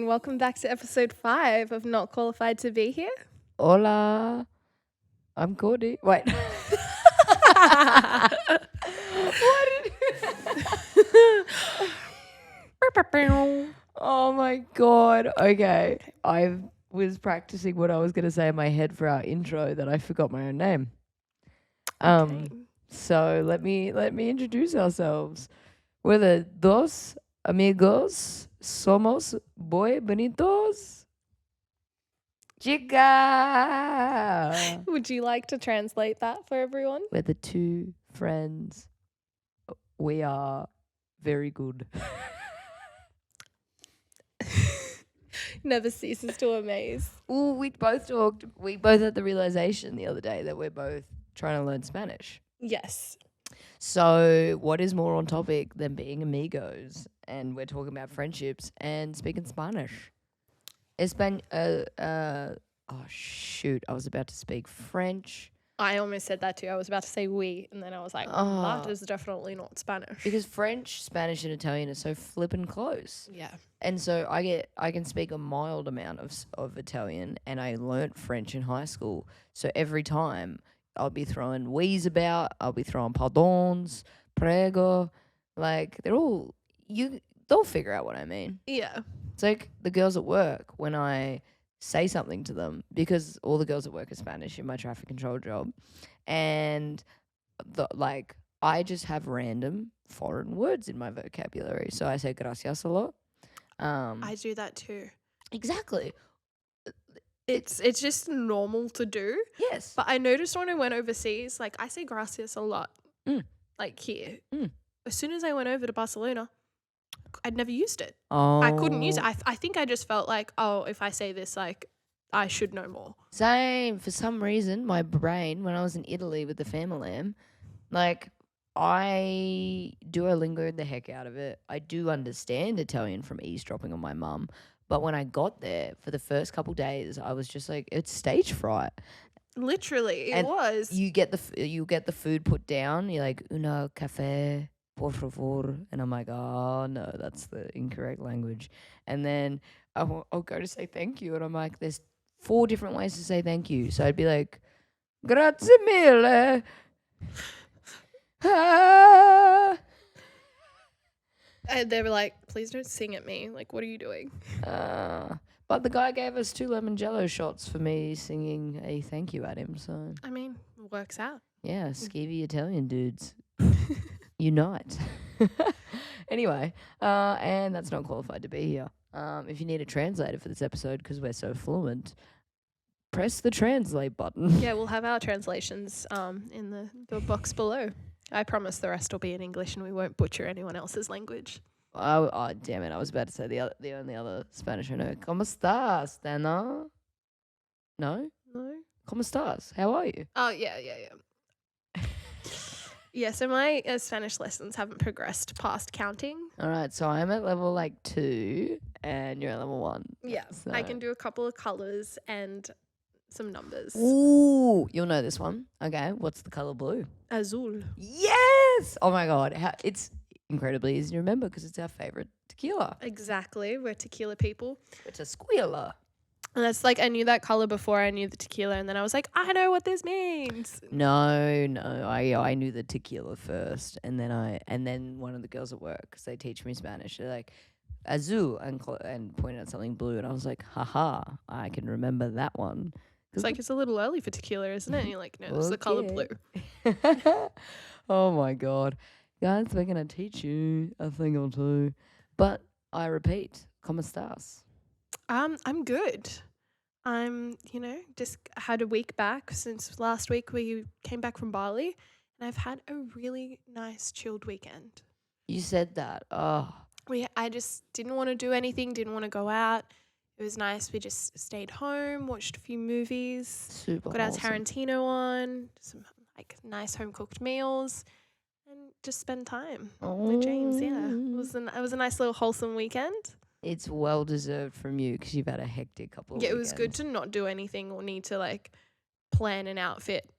welcome back to episode 5 of Not Qualified to Be Here. Hola, I'm Cody. Wait. Oh my god. Okay. I was practicing what I was going to say in my head for our intro that I forgot my own name. Okay. So let me introduce ourselves. We're the dos amigos somos boy bonitos. Chica. Would you like to translate that for everyone? We're the two friends. We are very good. Never ceases to amaze. Ooh, we both had the realization the other day that we're both trying to learn Spanish. Yes. So what is more on topic than being amigos? And we're talking about friendships and speaking Spanish. Oh shoot, I was about to speak French. I almost said that too. I was about to say we, and then I was like, that is definitely not Spanish. Because French, Spanish, and Italian are so flippin' close. Yeah. And so I can speak a mild amount of Italian, and I learnt French in high school. So every time I'll be throwing we's about, I'll be throwing pardons, prego, like they'll figure out what I mean. Yeah. It's like the girls at work when I say something to them, because all the girls at work are Spanish in my traffic control job, and I just have random foreign words in my vocabulary. So I say gracias a lot. I do that too. Exactly. It's just normal to do. Yes. But I noticed when I went overseas, like I say gracias a lot, like here. As soon as I went over to Barcelona, I'd never used it. Oh. I couldn't use it. I think I just felt like, oh, if I say this, like, I should know more. Same. For some reason, my brain, when I was in Italy with the family, like, I Duolingo'd the heck out of it. I do understand Italian from eavesdropping on my mum. But when I got there for the first couple days, I was just like, it's stage fright. Literally, it was. You get the food put down. You're like, una café, por favor. And I'm like, oh, no, that's the incorrect language. And then I'll go to say thank you. And I'm like, there's 4 different ways to say thank you. So I'd be like, grazie mille. And they were like, please don't sing at me. Like, what are you doing? But the guy gave us 2 lemon jello shots for me singing a thank you at him. So I mean, it works out. yeah, skeevy Italian dudes unite. Anyway, and that's not qualified to be here. If you need a translator for this episode because we're so fluent, press the translate button. Yeah, we'll have our translations in the box below. I promise the rest will be in English and we won't butcher anyone else's language. Oh, damn it. I was about to say the only other Spanish I know. ¿Cómo estás, Dana? No? No? ¿Cómo estás? How are you? Oh, yeah. Yeah, so my Spanish lessons haven't progressed past counting. All right, so I'm at level 2 and you're at level 1. Yeah, so. I can do a couple of colours and some numbers. Ooh, you'll know this one. Okay, what's the color blue? Azul. Yes! Oh my God, it's incredibly easy to remember because it's our favorite tequila. Exactly, we're tequila people. It's a squealer. And that's like, I knew that color before I knew the tequila, and then I was like, I know what this means. No, I knew the tequila first, and then one of the girls at work, because they teach me Spanish, they're like, azul, and pointed out something blue, and I was like, haha, I can remember that one. It's like, it's a little early for tequila, isn't it? And you're like, no, it's the color blue. Oh my God. Guys, we're going to teach you a thing or two. But I repeat, ¿cómo estás? I'm good. I'm, just had a week back since last week we came back from Bali, and I've had a really nice chilled weekend. You said that. Oh. I just didn't want to do anything, didn't want to go out. It was nice. We just stayed home, watched a few movies. Super Got our wholesome. Tarantino on, some nice home cooked meals, and just spend time with James. Yeah, it was a nice little wholesome weekend. It's well deserved from you because you've had a hectic couple of weekends. It was good to not do anything or need to plan an outfit,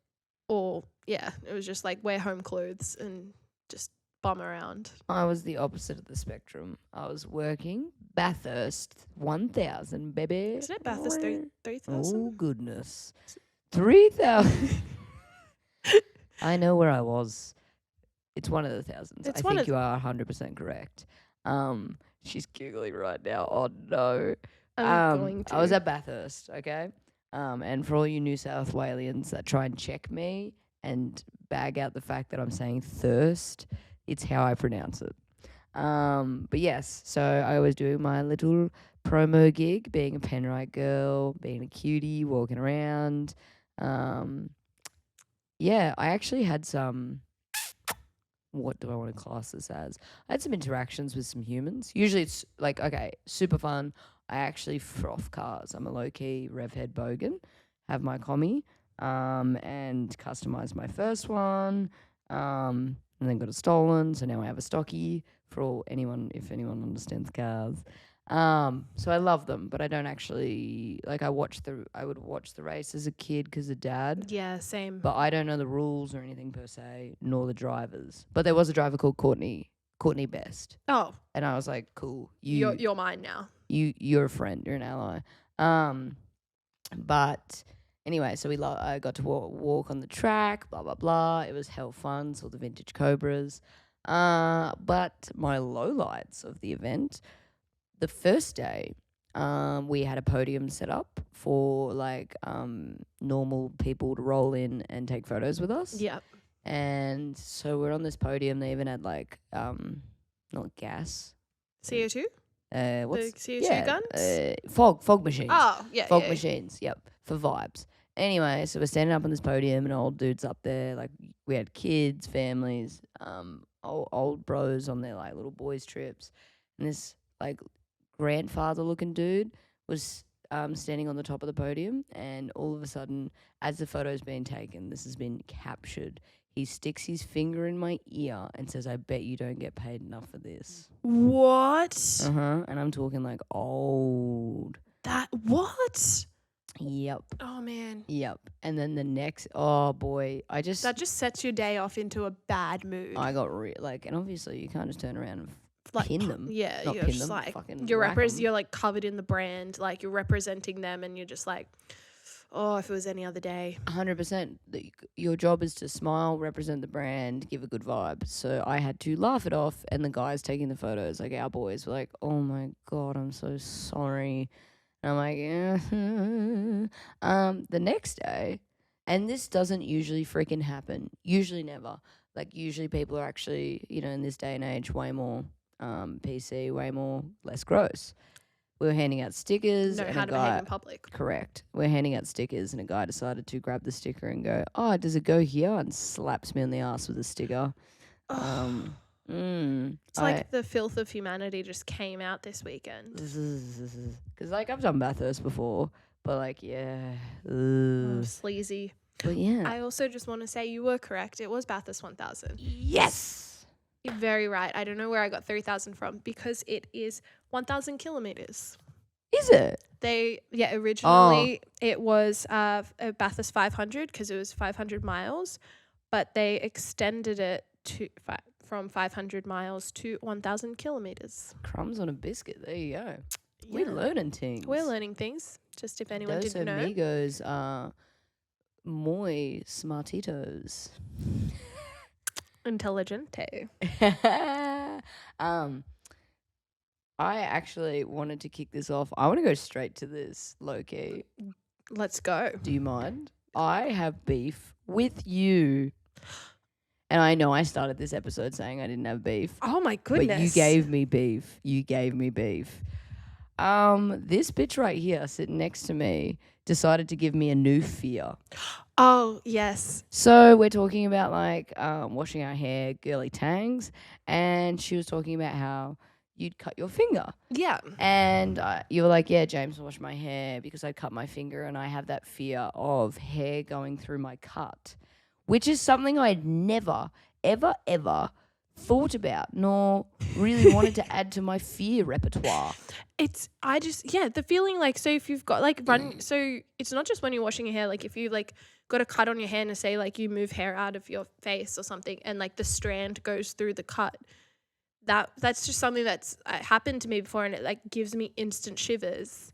or it was just wear home clothes and just bum around. I was the opposite of the spectrum. I was working Bathurst 1000, baby. Isn't it Bathurst 3,000? Oh, goodness. 3,000. I know where I was. It's one of the thousands. It's I one think of you are 100% correct. She's giggling right now. Oh, no. I'm going to. I was at Bathurst, okay? And for all you New South Walians that try and check me and bag out the fact that I'm saying thirst, it's how I pronounce it. But yes, so I was doing my little promo gig, being a Penrite girl, being a cutie, walking around. Yeah, I actually had some. What do I want to class this as? I had some interactions with some humans. Usually it's like, okay, super fun. I actually froth cars. I'm a low-key revhead bogan. Have my commie, and customized my first one, and then got it stolen. So now I have a stocky for if anyone understands cars. So I love them, but I don't actually like. I would watch the race as a kid because of dad. Yeah, same. But I don't know the rules or anything per se, nor the drivers. But there was a driver called Courtney Best, Oh, and I was like, cool, you're mine now. you're a friend, you're an ally. But anyway, so I got to walk on the track, blah blah blah. It was hell fun, saw the vintage Cobras. But my lowlights of the event, the first day, we had a podium set up for like normal people to roll in and take photos with us. Yep. And so we're on this podium. They even had like not gas. CO2? What's The CO2 guns? fog machines. Oh, yeah. Fog yeah. machines. Yep, for vibes. Anyway, so we're standing up on this podium and old dudes up there. Like we had kids, families, old bros on their like little boys trips, and this like grandfather looking dude was standing on the top of the podium, and all of a sudden, as the photo's being taken, this has been captured. He sticks his finger in my ear and says, "I bet you don't get paid enough for this." What? And I'm talking like old. What? Yep. Oh, man. Yep. And then the next, oh boy, That just sets your day off into a bad mood. I got and obviously you can't just turn around and like pin them. Yeah, Not you're pin just them, like fucking you're whack 'em. you're like covered in the brand, like you're representing them, and you're just like, oh, if it was any other day. 100%. Your job is to smile, represent the brand, give a good vibe. So I had to laugh it off, and the guys taking the photos, like our boys, were like, "Oh my god, I'm so sorry." And I'm like, the next day, and this doesn't usually freaking happen. Usually never. Like usually people are actually, in this day and age, way more PC, way more less gross. We were handing out stickers. Know and how a to guy, behave in public. Correct. We're handing out stickers, and a guy decided to grab the sticker and go, "Oh, does it go here?" and slaps me on the ass with a sticker. It's like the filth of humanity just came out this weekend. Because like I've done Bathurst before, but like yeah, Sleazy. But yeah, I also just want to say you were correct. It was Bathurst 1000. Yes, You're very right. I don't know where I got 3,000 from because it is 1,000 kilometers. Is it? Originally it was Bathurst 500 because it was 500 miles, but they extended it from 500 miles to 1,000 kilometers. Crumbs on a biscuit. There you go. Yeah. We're learning things. We're learning things. Just if anyone Those didn't know. amigos are muy smartitos. Intelligente. I actually wanted to kick this off. I want to go straight to this, low-key. Let's go. Do you mind? I have beef with you. And I know I started this episode saying I didn't have beef. Oh my goodness. But you gave me beef. This bitch right here sitting next to me decided to give me a new fear. Oh, yes. So we're talking about like washing our hair, girly tangs, and she was talking about how you'd cut your finger. Yeah. And you were like, yeah, James, wash my hair because I cut my finger and I have that fear of hair going through my cut, which is something I'd never, ever, ever thought about nor really wanted to add to my fear repertoire. The feeling like, so if you've got like so it's not just when you're washing your hair, like if you like got a cut on your hand and say like you move hair out of your face or something and like the strand goes through the cut, that's just something that's happened to me before, and it like gives me instant shivers.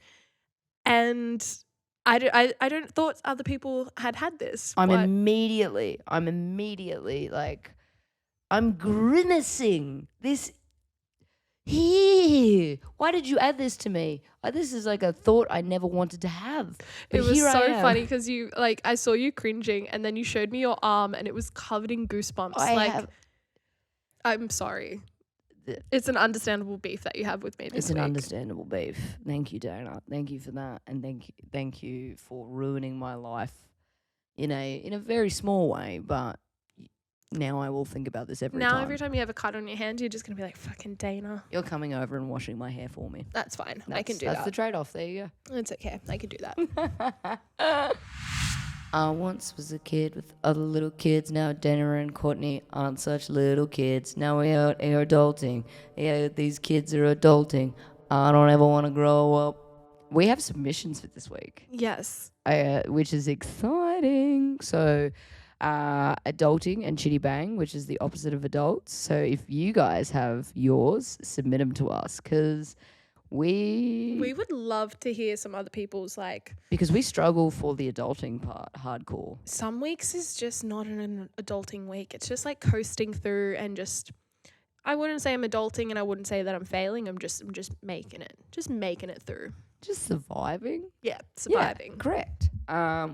And I don't thought other people had this. I'm What? immediately like, I'm grimacing. This here. Why did you add this to me? This is like a thought I never wanted to have. But It was here I so am. funny because you like I saw you cringing, and then you showed me your arm, and it was covered in goosebumps. I'm sorry. It's an understandable beef that you have with me this It's week. an understandable beef. Thank you, Dana. Thank you for that, and thank you for ruining my life in a very small way. But now I will think about this every time. Every time you have a cut on your hand, you're just gonna be like, "Fucking Dana." You're coming over and washing my hair for me. That's fine. I can do that. That's the trade-off. There you It's okay. I can do that. go. I once was a kid with other little kids. Now Dana and Courtney aren't such little kids. Now we are adulting. Yeah, these kids are adulting. I don't ever want to grow up. We have submissions for this week. Yes. Which is exciting. So, adulting and chitty bang, which is the opposite of adults. So if you guys have yours, submit them to us, because we would love to hear some other people's because we struggle for the adulting part hardcore. Some weeks is just not an adulting week. It's just like coasting through and just. I wouldn't say I'm adulting, and I wouldn't say that I'm failing. I'm just making it. Just making it through. Just surviving. Yeah, surviving. Yeah, correct.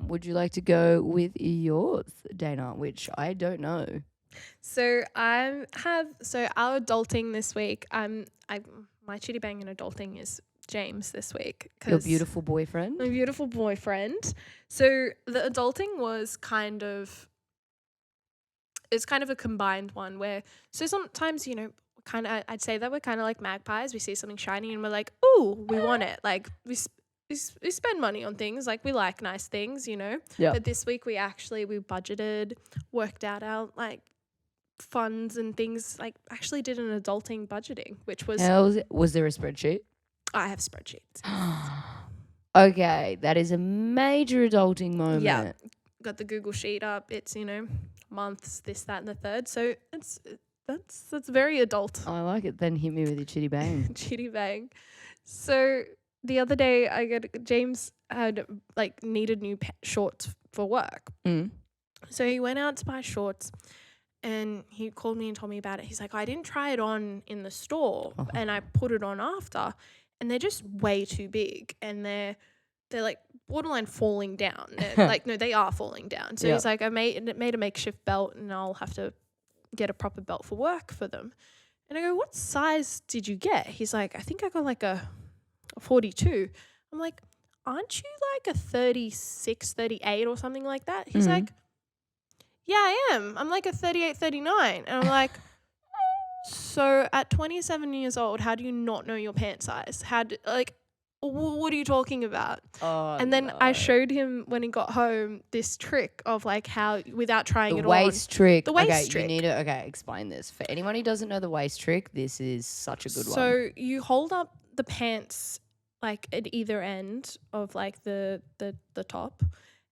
Would you like to go with yours, Dana? Which I don't know. So our adulting this week. My chitty bang and adulting is James this week. Your beautiful boyfriend. My beautiful boyfriend. So the adulting was it's kind of a combined one where sometimes I'd say that we're kind of like magpies. We see something shiny and we're like, ooh, we want it. Like we spend money on things, like we like nice things, Yeah. But this week we budgeted, worked out our like funds and things, like actually did an adulting budgeting, which was. How was it? Was there a spreadsheet? I have spreadsheets. Okay, that is a major adulting moment. Yeah, got the Google sheet up. It's months, this, that, and the third. So that's very adult. I like it. Then hit me with your chitty bang. Chitty bang. So the other day, James had needed new shorts for work. So he went out to buy shorts, and he called me and told me about it. He's like, I didn't try it on in the store, and I put it on after, and they're just way too big, and they're like borderline falling down. No, they are falling down. So he's like, I made a makeshift belt, and I'll have to get a proper belt for work for them. And I go, what size did you get? He's like, I think I got like a 42. I'm like, aren't you like a 36, 38 or something like that? He's like, yeah, I am. I'm like a 38, 39. And I'm like, so at 27 years old, how do you not know your pant size? What are you talking about? Oh, and then I showed him when he got home this trick of like how, without trying it on. The waist trick. The waist trick. You need to, explain this. For anyone who doesn't know the waist trick, this is such a good one. So you hold up the pants like at either end of like the top,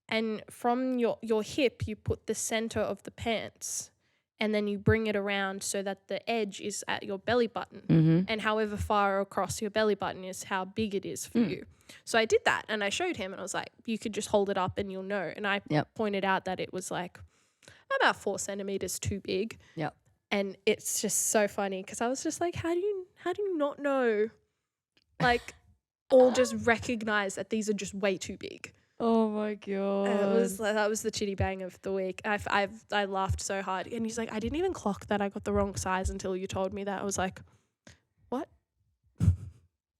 and from your hip, you put the center of the pants, and then you bring it around so that the edge is at your belly button. And however far across your belly button is how big it is for you. So I did that, and I showed him, and I was like, you could just hold it up and you'll know. And I pointed out that it was like about 4 centimeters too big. Yep. And it's just so funny because I was just like, how do you not know? Like, or just recognize that these are just way too big. Oh my god! That was the chitty bang of the week. I laughed so hard, and he's like, I didn't even clock that I got the wrong size until you told me that. I was like, what?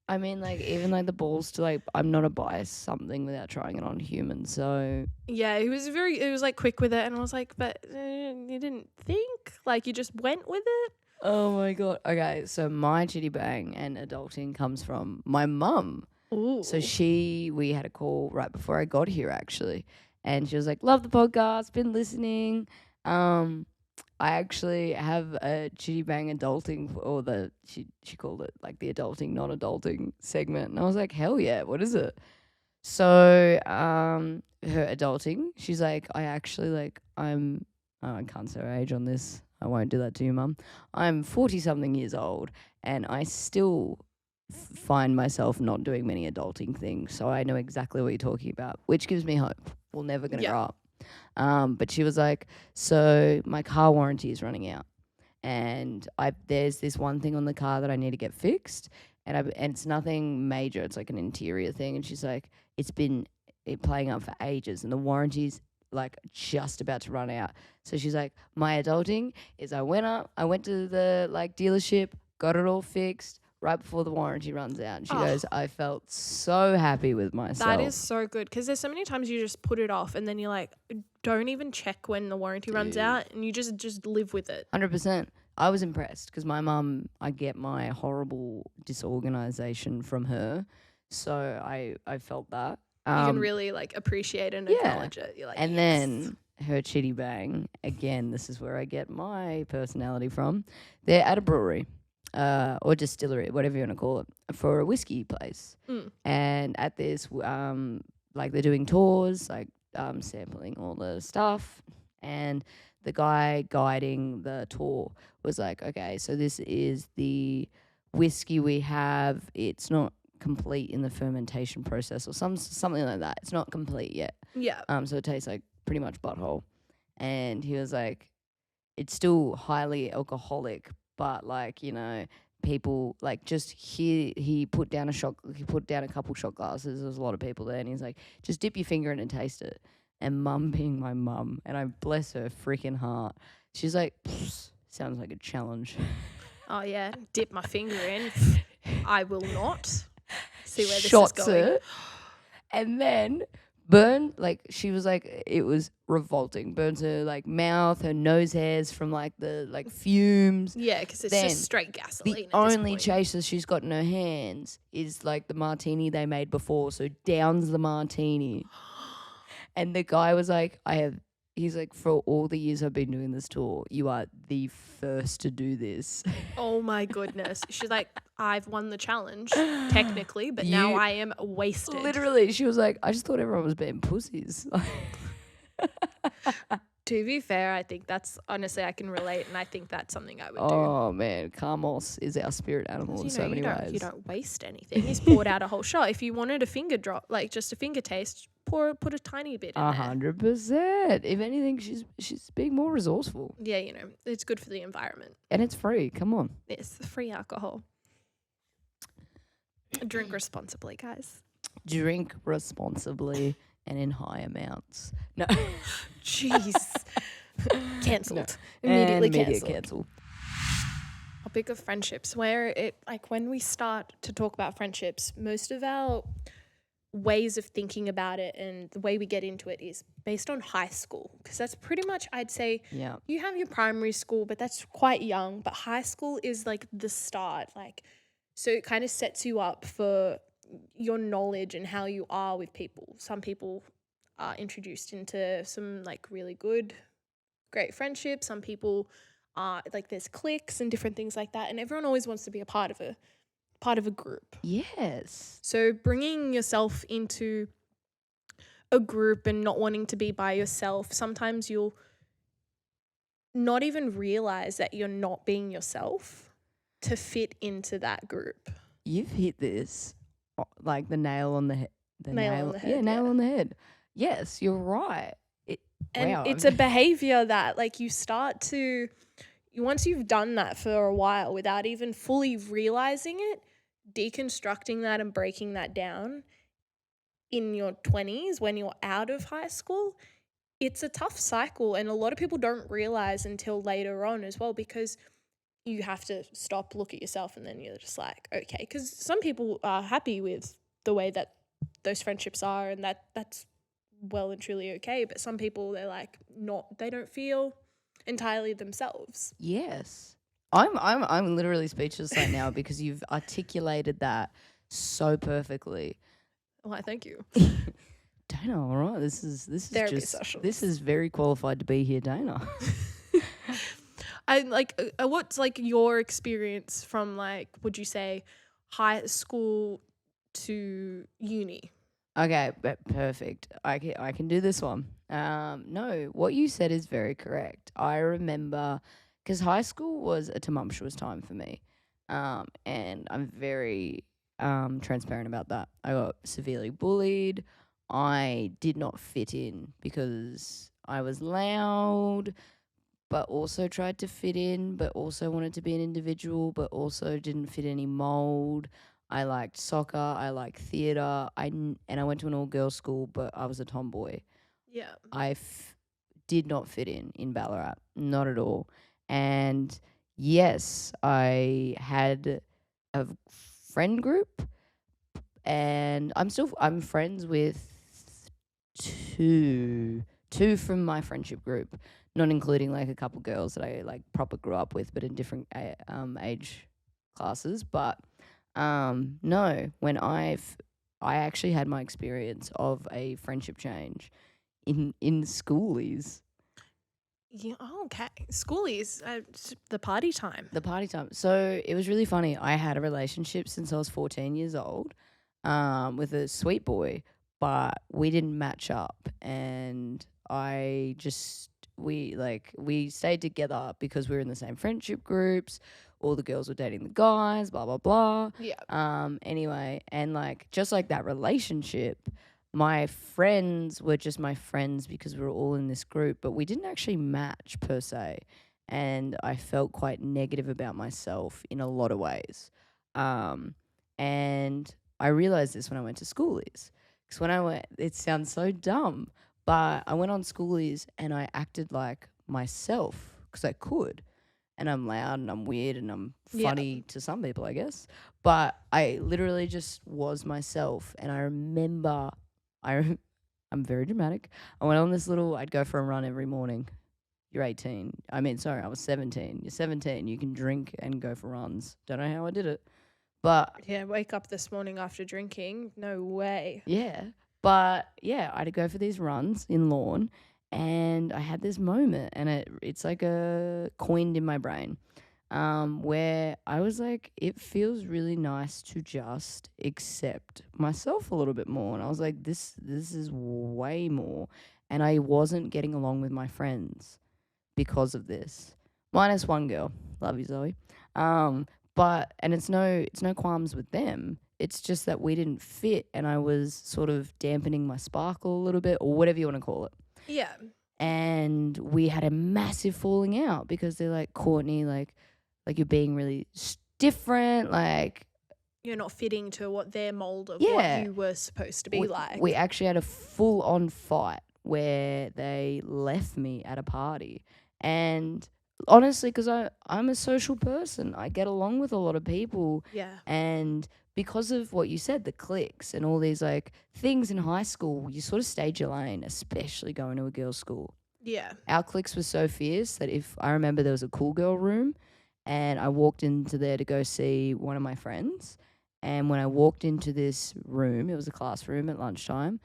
I mean, like, even like the balls to like, I'm not a bias something without trying it on humans. So yeah, it was like quick with it, and I was like, but you didn't think, like you just went with it. Oh my god! Okay, so my chitty bang and adulting comes from my mum. Ooh. So we had a call right before I got here actually, and she was like, "Love the podcast, been listening." I actually have a chitty bang adulting, or she called it like the adulting non-adulting segment, and I was like, "Hell yeah, what is it?" So her adulting, she's like, I actually like I can't say her age on this. I won't do that to you, Mum. I'm 40-something years old, and I still find myself not doing many adulting things. So I know exactly what you're talking about, which gives me hope. We're never going to grow up. But she was like, so my car warranty is running out, and there's this one thing on the car that I need to get fixed, and it's nothing major. It's like an interior thing. And she's like, it's been playing up for ages, and the warranty's like just about to run out. So she's like, my adulting is I went to the like dealership, got it all fixed right before the warranty runs out. And she goes, I felt so happy with myself. That is so good, because there's so many times you just put it off and then you're like, don't even check when the warranty runs out, and you just live with it. 100%. I was impressed because my mum, I get my horrible disorganization from her. So I felt that. You can really like appreciate and acknowledge it. You're like, and then her chitty bang, again, this is where I get my personality from. They're at a brewery or distillery, whatever you want to call it, for a whiskey place. And at this, like they're doing tours, like sampling all the stuff. And the guy guiding the tour was like, okay, so this is the whiskey we have. It's not complete in the fermentation process or something like that. It's not complete yet. Yeah. So it tastes like pretty much butthole. And he was like, it's still highly alcoholic, but like, you know, people like just he put down a couple shot glasses. There was a lot of people there, and he's like, just dip your finger in and taste it. And Mum being my mum, and I bless her freaking heart, she's like, sounds like a challenge. Oh yeah, dip my finger in. I will not. See where this Shots is going. it, and then burn, like she was like, it was revolting. Burns her like mouth, her nose hairs from like the like fumes. Yeah, because it's Then just straight gasoline. The at this only point. chaser she's got in her hands is like the martini they made before, so downs the martini. And the guy was like, he's like, for all the years I've been doing this tour, you are the first to do this. Oh my goodness. She's like, I've won the challenge, technically, but now I am wasted. Literally, she was like, I just thought everyone was being pussies. To be fair, I think that's, honestly, I can relate, and I think that's something I would do. Oh man, Carmos is our spirit animal in so many ways. You don't waste anything. He's poured out a whole shot. If you wanted a finger drop, like just a finger taste, put a tiny bit in there. 100%. If anything, she's being more resourceful. Yeah, you know, it's good for the environment. And it's free. Come on. It's free alcohol. Drink responsibly, guys. Drink responsibly and in high amounts. No. Jeez. Cancelled. No. Immediately cancelled. cancelled. Topic of friendships, where it, like, when we start to talk about friendships, most of our ways of thinking about it and the way we get into it is based on high school, because that's pretty much, I'd say, you have your primary school, but that's quite young, but high school is like the start, like, so it kind of sets you up for your knowledge and how you are with people. Some people are introduced into some like really good, great friendships. Some people are like, there's cliques and different things like that, and everyone always wants to be a part of a group. Yes. So bringing yourself into a group and not wanting to be by yourself, sometimes you'll not even realize that you're not being yourself to fit into that group. You've hit this like the nail on the head. Nail on the head. Yeah, nail on the head. Yes, you're right. It's a behavior that like you start to, once you've done that for a while without even fully realizing it, deconstructing that and breaking that down in your 20s when you're out of high school, it's a tough cycle, and a lot of people don't realize until later on as well, because you have to stop, look at yourself, and then you're just like, okay, because some people are happy with the way that those friendships are, and that's well and truly okay, but some people, they're like, they don't feel entirely themselves. Yes. I'm literally speechless right now because you've articulated that so perfecly. Why, thank you. Dana, all right. This is Therapy just sessions. This is very qualified to be here, Dana. I like what's like your experience from, like, would you say high school to uni? Okay, perfect. I can do this one. No, what you said is very correct. I remember because high school was a tumultuous time for me. And I'm very transparent about that. I got severely bullied. I did not fit in because I was loud, but also tried to fit in, but also wanted to be an individual, but also didn't fit any mold. I liked soccer. I liked theatre. And I went to an all girls school, but I was a tomboy. Yeah. Did not fit in Ballarat, not at all. And yes, I had a friend group, and I'm friends with two from my friendship group, not including like a couple girls that I like proper grew up with, but in different age classes. But no, when I actually had my experience of a friendship change in schoolies. Yeah. Oh, okay. Schoolies, the party time. The party time. So it was really funny. I had a relationship since I was 14 years old, with a sweet boy, but we didn't match up, and we stayed together because we were in the same friendship groups. All the girls were dating the guys, blah blah blah. Yeah. Anyway, and like just like that relationship, my friends were just my friends because we were all in this group, but we didn't actually match per se. And I felt quite negative about myself in a lot of ways. And I realized this when I went to schoolies. Because when I went, it sounds so dumb, but I went on schoolies and I acted like myself because I could. And I'm loud and I'm weird and I'm Yeah. funny to some people, I guess. But I literally just was myself. And I remember, I'm very dramatic. I went on this I'd go for a run every morning. You're 18. I was 17. You're 17. You can drink and go for runs. Don't know how I did it. But Yeah. Wake up this morning after drinking. No way. yeah. But yeah, I had to go for these runs in lawn, and I had this moment, and it's like coined in my brain, where I was like, it feels really nice to just accept myself a little bit more, and I was like, this is way more, and I wasn't getting along with my friends because of this, minus one girl. Love you, Zoe. But and it's no qualms with them. It's just that we didn't fit, and I was sort of dampening my sparkle a little bit, or whatever you want to call it. Yeah. And we had a massive falling out because they're like, Courtney, like you're being really different, like You're not fitting to what their mold of Yeah. what you were supposed to be like. we actually had a full on fight where they left me at a party. And honestly, because I'm a social person, I get along with a lot of people. Yeah. And because of what you said, the cliques and all these like things in high school, you sort of stayed your lane, especially going to a girls' school. Yeah. Our cliques were so fierce that if I remember there was a cool girl room, and I walked into there to go see one of my friends. And when I walked into this room, it was a classroom at lunchtime.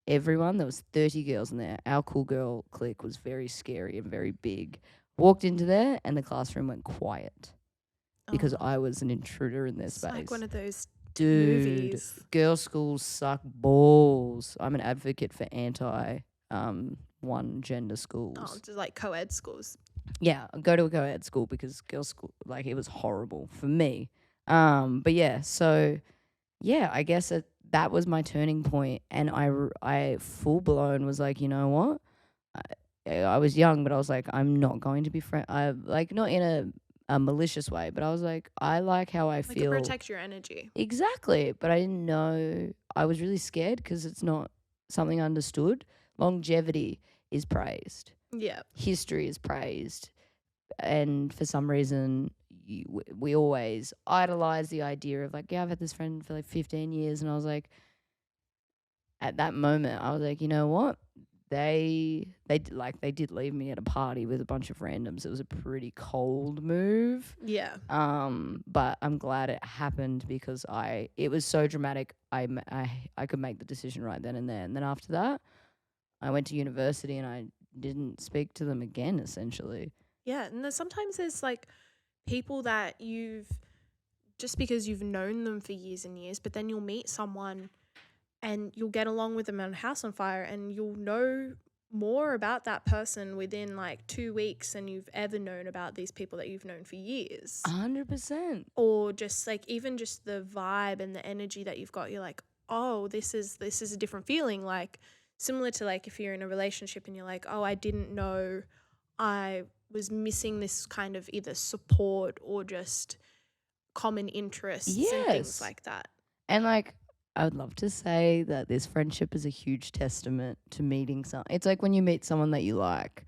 There was 30 girls in there. Our cool girl clique was very scary and very big. Walked into there and the classroom went quiet because Oh, I was an intruder in their it's space. like one of those Dude, movies. girls' schools suck balls. I'm an advocate for one gender schools. Oh, just like co-ed schools. Yeah, I'll go to a co-ed school because girls' school, like, it was horrible for me. But yeah, so yeah, I guess that was my turning point, and I full blown was like, you know what? I was young, but I was like, I'm not going to be I like not in a malicious way, but I was like, I like how I Like to feel. protect your energy. Exactly, but I didn't know. I was really scared because it's not something understood. Longevity is praised. Yeah. History is praised, and for some reason we always idolize the idea of like, yeah, I've had this friend for like 15 years, and I was like, at that moment I was like, you know what, they did leave me at a party with a bunch of randoms. It was a pretty cold move. Yeah. But I'm glad it happened because it was so dramatic. I could make the decision right then and there. And then after that, I went to university and I didn't speak to them again, essentially. Yeah. And sometimes there's like people that just because you've known them for years and years, but then you'll meet someone and you'll get along with them on House on Fire and you'll know more about that person within like 2 weeks than you've ever known about these people that you've known for years. 100%. Or just like even just the vibe and the energy that you've got, you're like, oh, this is a different feeling. Like similar to like if you're in a relationship and you're like, oh, I didn't know I was missing this kind of either support or just common interests and things Yes. like that. And like, I would love to say that this friendship is a huge testament to meeting it's like when you meet someone that you like.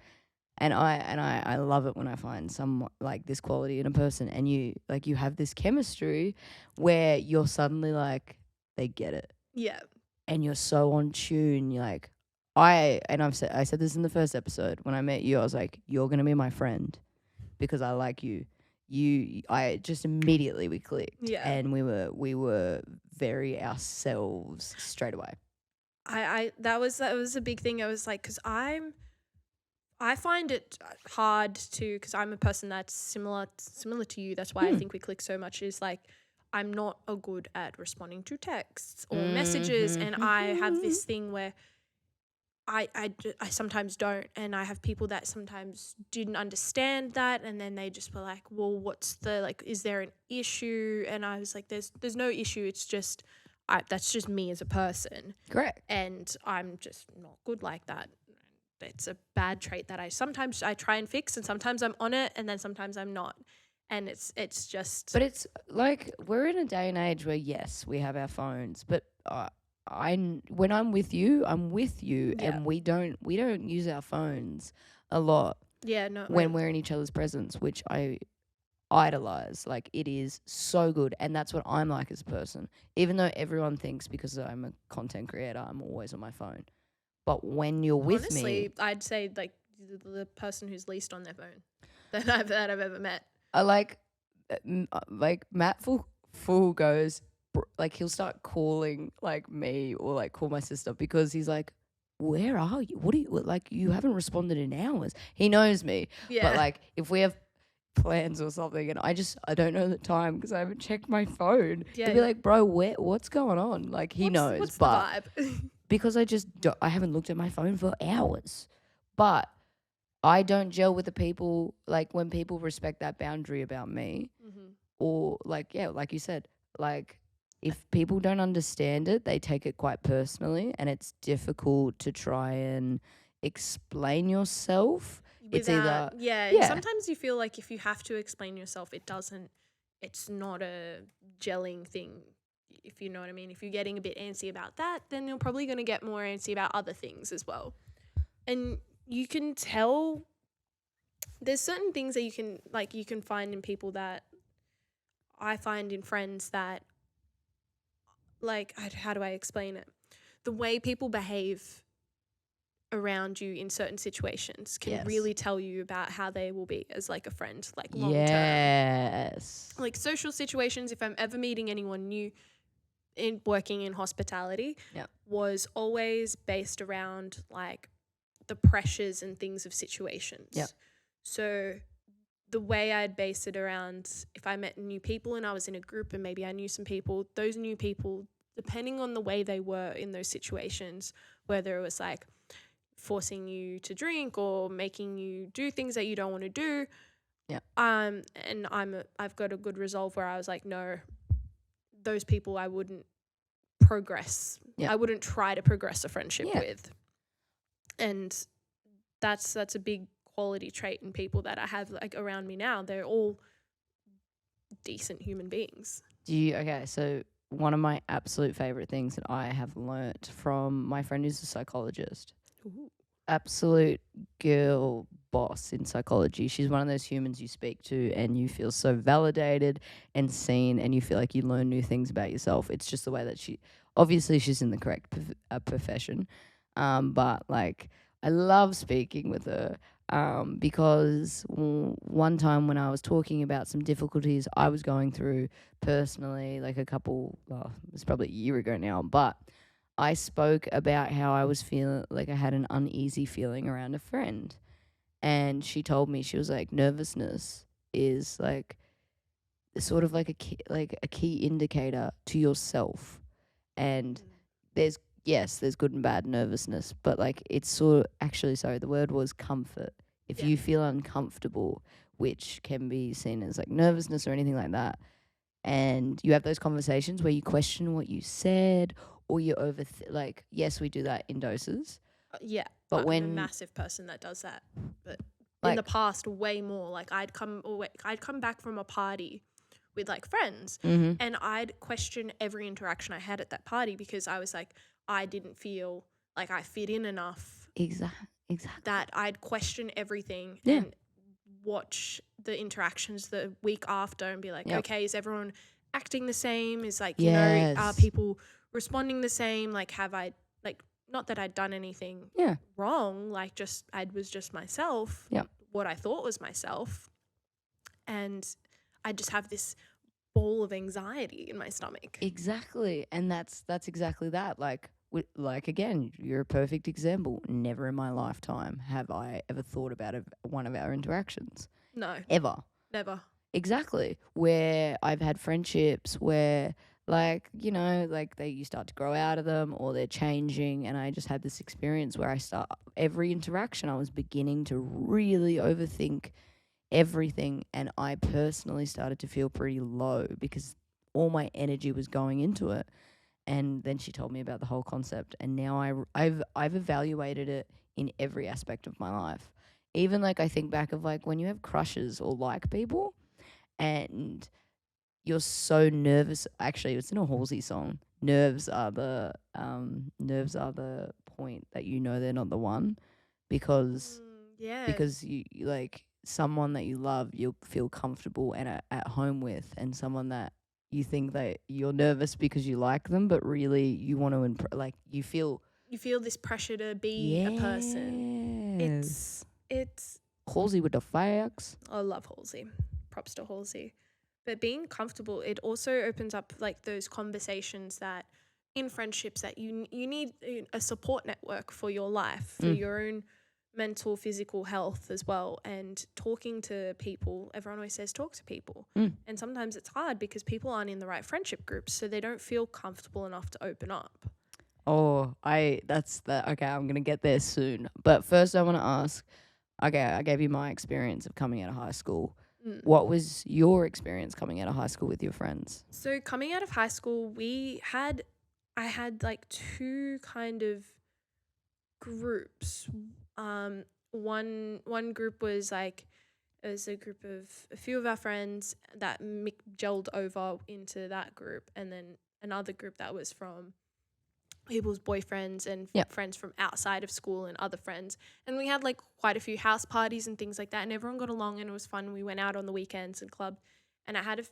And I love it when I find some like this quality in a person, and you have this chemistry where you're suddenly like, they get it. Yeah. And you're so on tune. You're like, I said this in the first episode when I met you. I was like, you're gonna be my friend because I like you. I just immediately we clicked. Yeah. And we were very ourselves straight away. That was a big thing. I was like, because I find it hard to, because I'm a person that's similar to you. That's why I think we click so much. Is like, I'm not a good at responding to texts or messages, and I have this thing where I sometimes don't, and I have people that sometimes didn't understand that, and then they just were like, well, what's the, like, is there an issue? And I was like, there's no issue. It's just that's just me as a person. Correct. And I'm just not good like that. It's a bad trait that I sometimes try and fix, and sometimes I'm on it, and then sometimes I'm not. And it's just. But it's like we're in a day and age where yes, we have our phones, but when I'm with you, Yeah. and we don't use our phones a lot. Yeah, no. When we're in each other's presence, which I idolize. Like, it is so good, and that's what I'm like as a person. Even though everyone thinks because I'm a content creator, I'm always on my phone. But when you're with honestly, me, I'd say like the person who's least on their phone that I've ever met. I like Matt full goes like he'll start calling like me or like call my sister because he's like, where are you? What are you like? You haven't responded in hours. He knows me, Yeah. but like if we have plans or something and I don't know the time because I haven't checked my phone. Yeah. He'll be like, bro, what's going on? Like he knows, What's but the vibe? because I haven't looked at my phone for hours. But I don't gel with the people, like when people respect that boundary about me, or like, yeah, like you said, like if people don't understand it, they take it quite personally, and it's difficult to try and explain yourself. It's either yeah. Sometimes you feel like if you have to explain yourself, it's not a gelling thing. If you know what I mean. If you're getting a bit antsy about that, then you're probably going to get more antsy about other things as well. And you can tell there's certain things that you can find in people that I find in friends that, like, how do I explain it? The way people behave around you in certain situations can really tell you about how they will be as like a friend, like long term. Yes. Like social situations, if I'm ever meeting anyone new in working in hospitality, was always based around like the pressures and things of situations. Yep. So the way I'd base it around if I met new people and I was in a group and maybe I knew some people, those new people, depending on the way they were in those situations, whether it was like forcing you to drink or making you do things that you don't want to do. Yeah. And I've got a good resolve where I was like, no, those people I wouldn't progress. Yeah. I wouldn't try to progress a friendship with. And that's a big quality trait in people that I have like around me now. They're all decent human beings. Okay, so one of my absolute favorite things that I have learnt from my friend who's a psychologist. Ooh. Absolute girl boss in psychology. She's one of those humans you speak to and you feel so validated and seen, and you feel like you learn new things about yourself. It's just the way that she's in the correct profession. But like I love speaking with her because one time when I was talking about some difficulties I was going through personally, like it's probably a year ago now, but I spoke about how I was feeling like I had an uneasy feeling around a friend. And she told me, she was like, nervousness is like sort of like a key indicator to yourself. And there's yes, there's good and bad nervousness, but like it's sort of actually, sorry, the word was comfort. If Yeah. you feel uncomfortable, which can be seen as like nervousness or anything like that, and you have those conversations where you question what you said or you like, yes, we do that in doses, Yeah, but I'm a when massive person that does that. But in the like, past, way more. Like I'd come back from a party with like friends, mm-hmm, and I'd question every interaction I had at that party because I was like, I didn't feel like I fit in enough. exactly, That I'd question everything yeah, and watch the interactions the week after and be like, yep, okay, is everyone acting the same? Is like, are yes, people responding the same? Like, have I, like, not that I'd done anything yeah, wrong, like, just, I was just myself, yep, what I thought was myself. And I just have this ball of anxiety in my stomach. exactly, and that's exactly that. Like again, you're a perfect example. Never in my lifetime have I ever thought about one of our interactions No, ever. never. Exactly. Where I've had friendships where, like, like you start to grow out of them or they're changing. And I just had this experience where every interaction, I was beginning to really overthink everything. And I personally started to feel pretty low because all my energy was going into it. And then she told me about the whole concept. And now I've evaluated it in every aspect of my life. Even like I think back of like when you have crushes or like people and you're so nervous. Actually, it's in a Halsey song. Nerves are the point that you know they're not the one, because Yeah. you like someone that you love, you'll feel comfortable and at home with, and someone that you think that you're nervous because you like them, but really you want to like you feel You feel this pressure to be a person. yes. It's Halsey with the facts. I love Halsey. Props to Halsey. But being comfortable, it also opens up like those conversations that in friendships that you need a support network for your life, for your own mental, physical health as well. And talking to people, everyone always says talk to people. And sometimes it's hard because people aren't in the right friendship groups, so they don't feel comfortable enough to open up. Oh, that's the okay. I'm gonna get there soon, but first I want to ask. Okay, I gave you my experience of coming out of high school. What was your experience coming out of high school with your friends? So coming out of high school, I had like two kind of groups. One group was like it was a group of a few of our friends that gelled over into that group, and then another group that was from people's boyfriends and Yep. friends from outside of school and other friends. And we had like quite a few house parties and things like that, and everyone got along and it was fun. We went out on the weekends and clubbed, and I had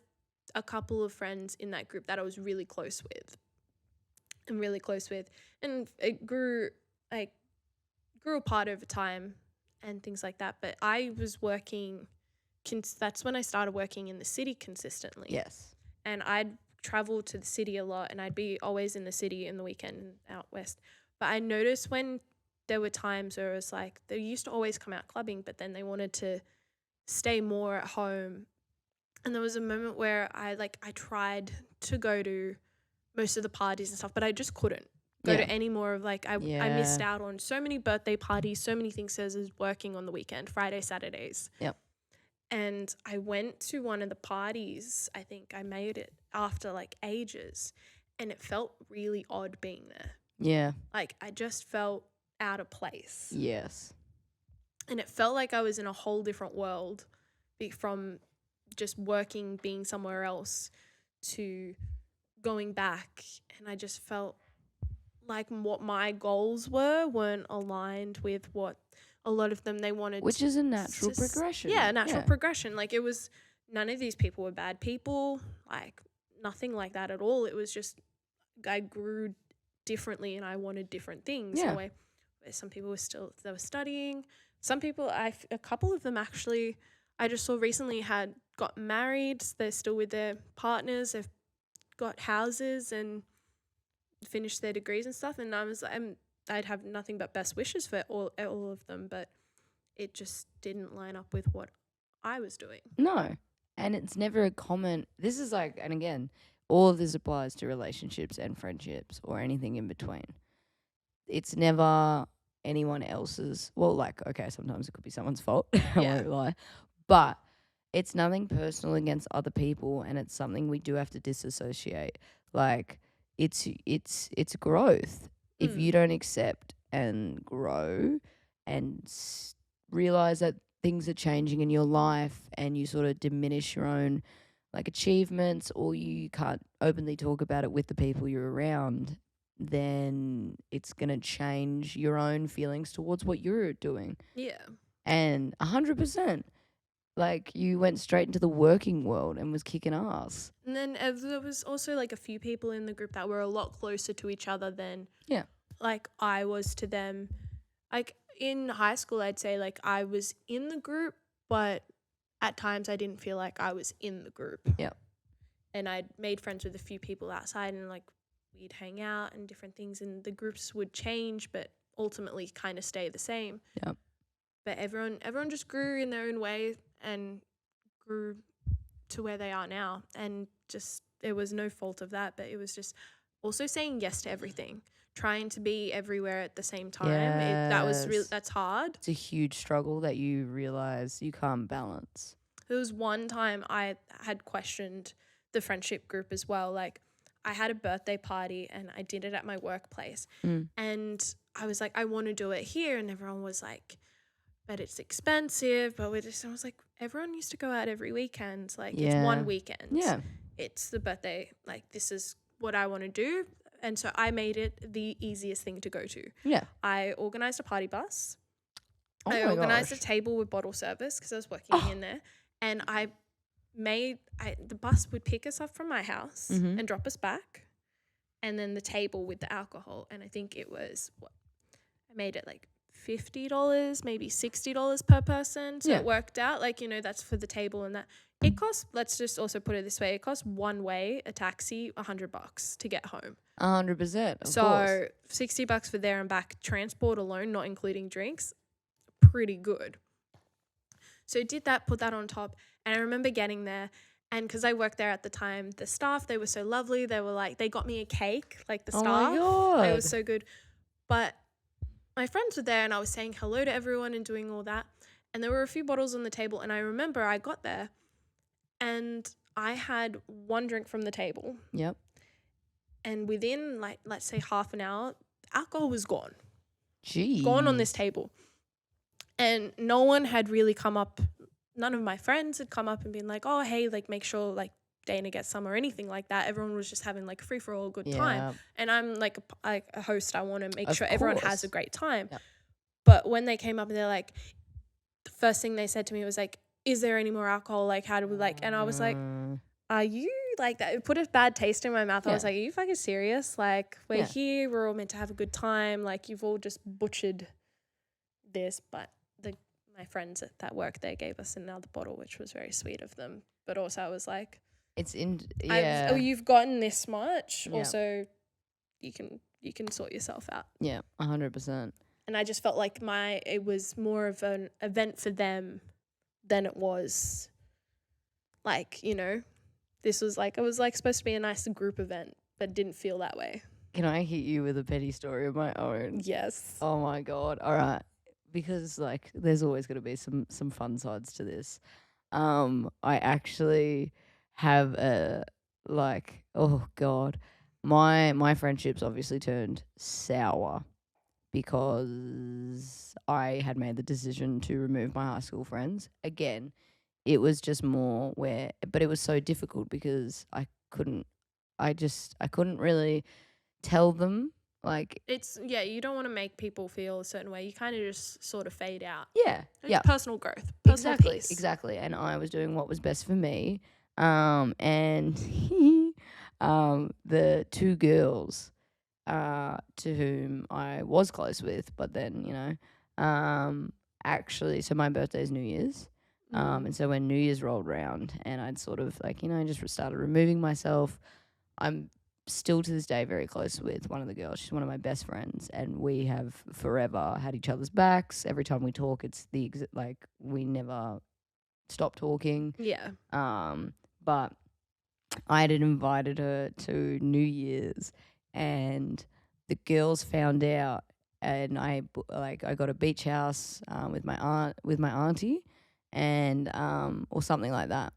a couple of friends in that group that I was really close with and it grew apart over time and things like that. But I was working that's when I started working in the city consistently. Yes. And I'd travel to the city a lot, and I'd be always in the city in the weekend out west. But I noticed when there were times where it was like they used to always come out clubbing, but then they wanted to stay more at home. And there was a moment where I tried to go to most of the parties and stuff, but I just couldn't go Yeah. to any more of like I missed out on so many birthday parties, so many things as I was working on the weekend, Friday, Saturdays. Yep. And I went to one of the parties. I think I made it after like ages, and it felt really odd being there. Yeah. Like I just felt out of place. Yes. And it felt like I was in a whole different world from just working, being somewhere else, to going back. And I just felt like what my goals weren't aligned with what a lot of them they wanted, which is a natural progression. Yeah, natural progression. Like it was none of these people were bad people, like nothing like that at all. It was just I grew differently and I wanted different things. Yeah. So some people they were studying. Some people a couple of them actually I just saw recently had got married. They're still with their partners. They've got houses and finished their degrees and stuff, and I'd have nothing but best wishes for all of them, but it just didn't line up with what I was doing. No. And it's never a common. This is like, and again, all of this applies to relationships and friendships or anything in between. it's never anyone else's. Well, like, okay, sometimes it could be someone's fault. I Yeah. won't lie. But it's nothing personal against other people, and it's something we do have to disassociate. Like, it's growth. If you don't accept and grow and realize that things are changing in your life, and you sort of diminish your own like achievements, or you can't openly talk about it with the people you're around, then it's going to change your own feelings towards what you're doing. Yeah. And 100%, like, you went straight into the working world and was kicking ass. And then there was also like a few people in the group that were a lot closer to each other than like I was to them. Like in high school, I'd say like I was in the group, but at times I didn't feel like I was in the group. Yeah. And I'd made friends with a few people outside, and like we'd hang out and different things, and the groups would change, but ultimately kind of stay the same. Yeah. But everyone just grew in their own way and grew to where they are now. And just, it was no fault of that, but it was just also saying yes to everything, trying to be everywhere at the same time. That's hard. It's a huge struggle that you realize you can't balance. There was one time I had questioned the friendship group as well. Like, I had a birthday party and I did it at my workplace. And I was like, I want to do it here. And everyone was like, but it's expensive. But I was like, everyone used to go out every weekend. Like, it's one weekend. Yeah. It's the birthday. Like, this is what I want to do. And so I made it the easiest thing to go to. Yeah. I organized a party bus. Oh I my organized gosh. a table with bottle service because I was working in there. And the bus would pick us up from my house and drop us back. And then the table with the alcohol. And I think it was, I made it like $50, maybe $60 per person. So it worked out. Like, that's for the table and that. It costs, let's just also put it this way, it costs one way, a taxi, $100 to get home. 100%. Of so course. $60 for there and back. Transport alone, not including drinks, pretty good. So did that, put that on top. And I remember getting there, and because I worked there at the time, the staff, they were so lovely. They were like, they got me a cake, like the staff. Oh my God. It was so good. But my friends were there and I was saying hello to everyone and doing all that. And there were a few bottles on the table. And I remember I got there and I had one drink from the table. Yep. And within, like, let's say half an hour, alcohol was gone. Jeez. Gone on this table. And no one had really come up. None of my friends had come up and been like, oh, hey, like, make sure, like, Dana gets some or anything like that. Everyone was just having, like, free-for-all good time. And I'm, like a host. I want to make sure everyone has a great time. Yep. But when they came up and they're like, the first thing they said to me was, like, is there any more alcohol? Like, how do we, like, and I was like, are you, like, that? It put a bad taste in my mouth. I was like, are you fucking serious? Like, we're here. We're all meant to have a good time. Like, you've all just butchered this. But my friends that work there gave us another bottle, which was very sweet of them. But also I was like, you've gotten this much. Yeah. Also, you can sort yourself out. Yeah, 100%. And I just felt like it was more of an event for them than it was like, this was like, it was like supposed to be a nice group event, but didn't feel that way. Can I hit you with a petty story of my own? Yes. Oh my God. All right. Because, like, there's always going to be some fun sides to this. I actually have oh God, my friendships obviously turned sour because I had made the decision to remove my high school friends. Again, it was just more but it was so difficult because I couldn't really tell them. Like, you don't want to make people feel a certain way. You kind of just sort of fade out. Yeah. It's personal growth. Personal peace. Exactly. And I was doing what was best for me. And the two girls to whom I was close with, but then, actually, so my birthday is New Year's. And so when New Year's rolled around and I'd sort of like, just started removing myself, I'm still to this day very close with one of the girls. She's one of my best friends, and we have forever had each other's backs. Every time we talk, it's we never stop talking. Yeah. But I had invited her to New Year's, and the girls found out and I got a beach house with my auntie, and or something like that,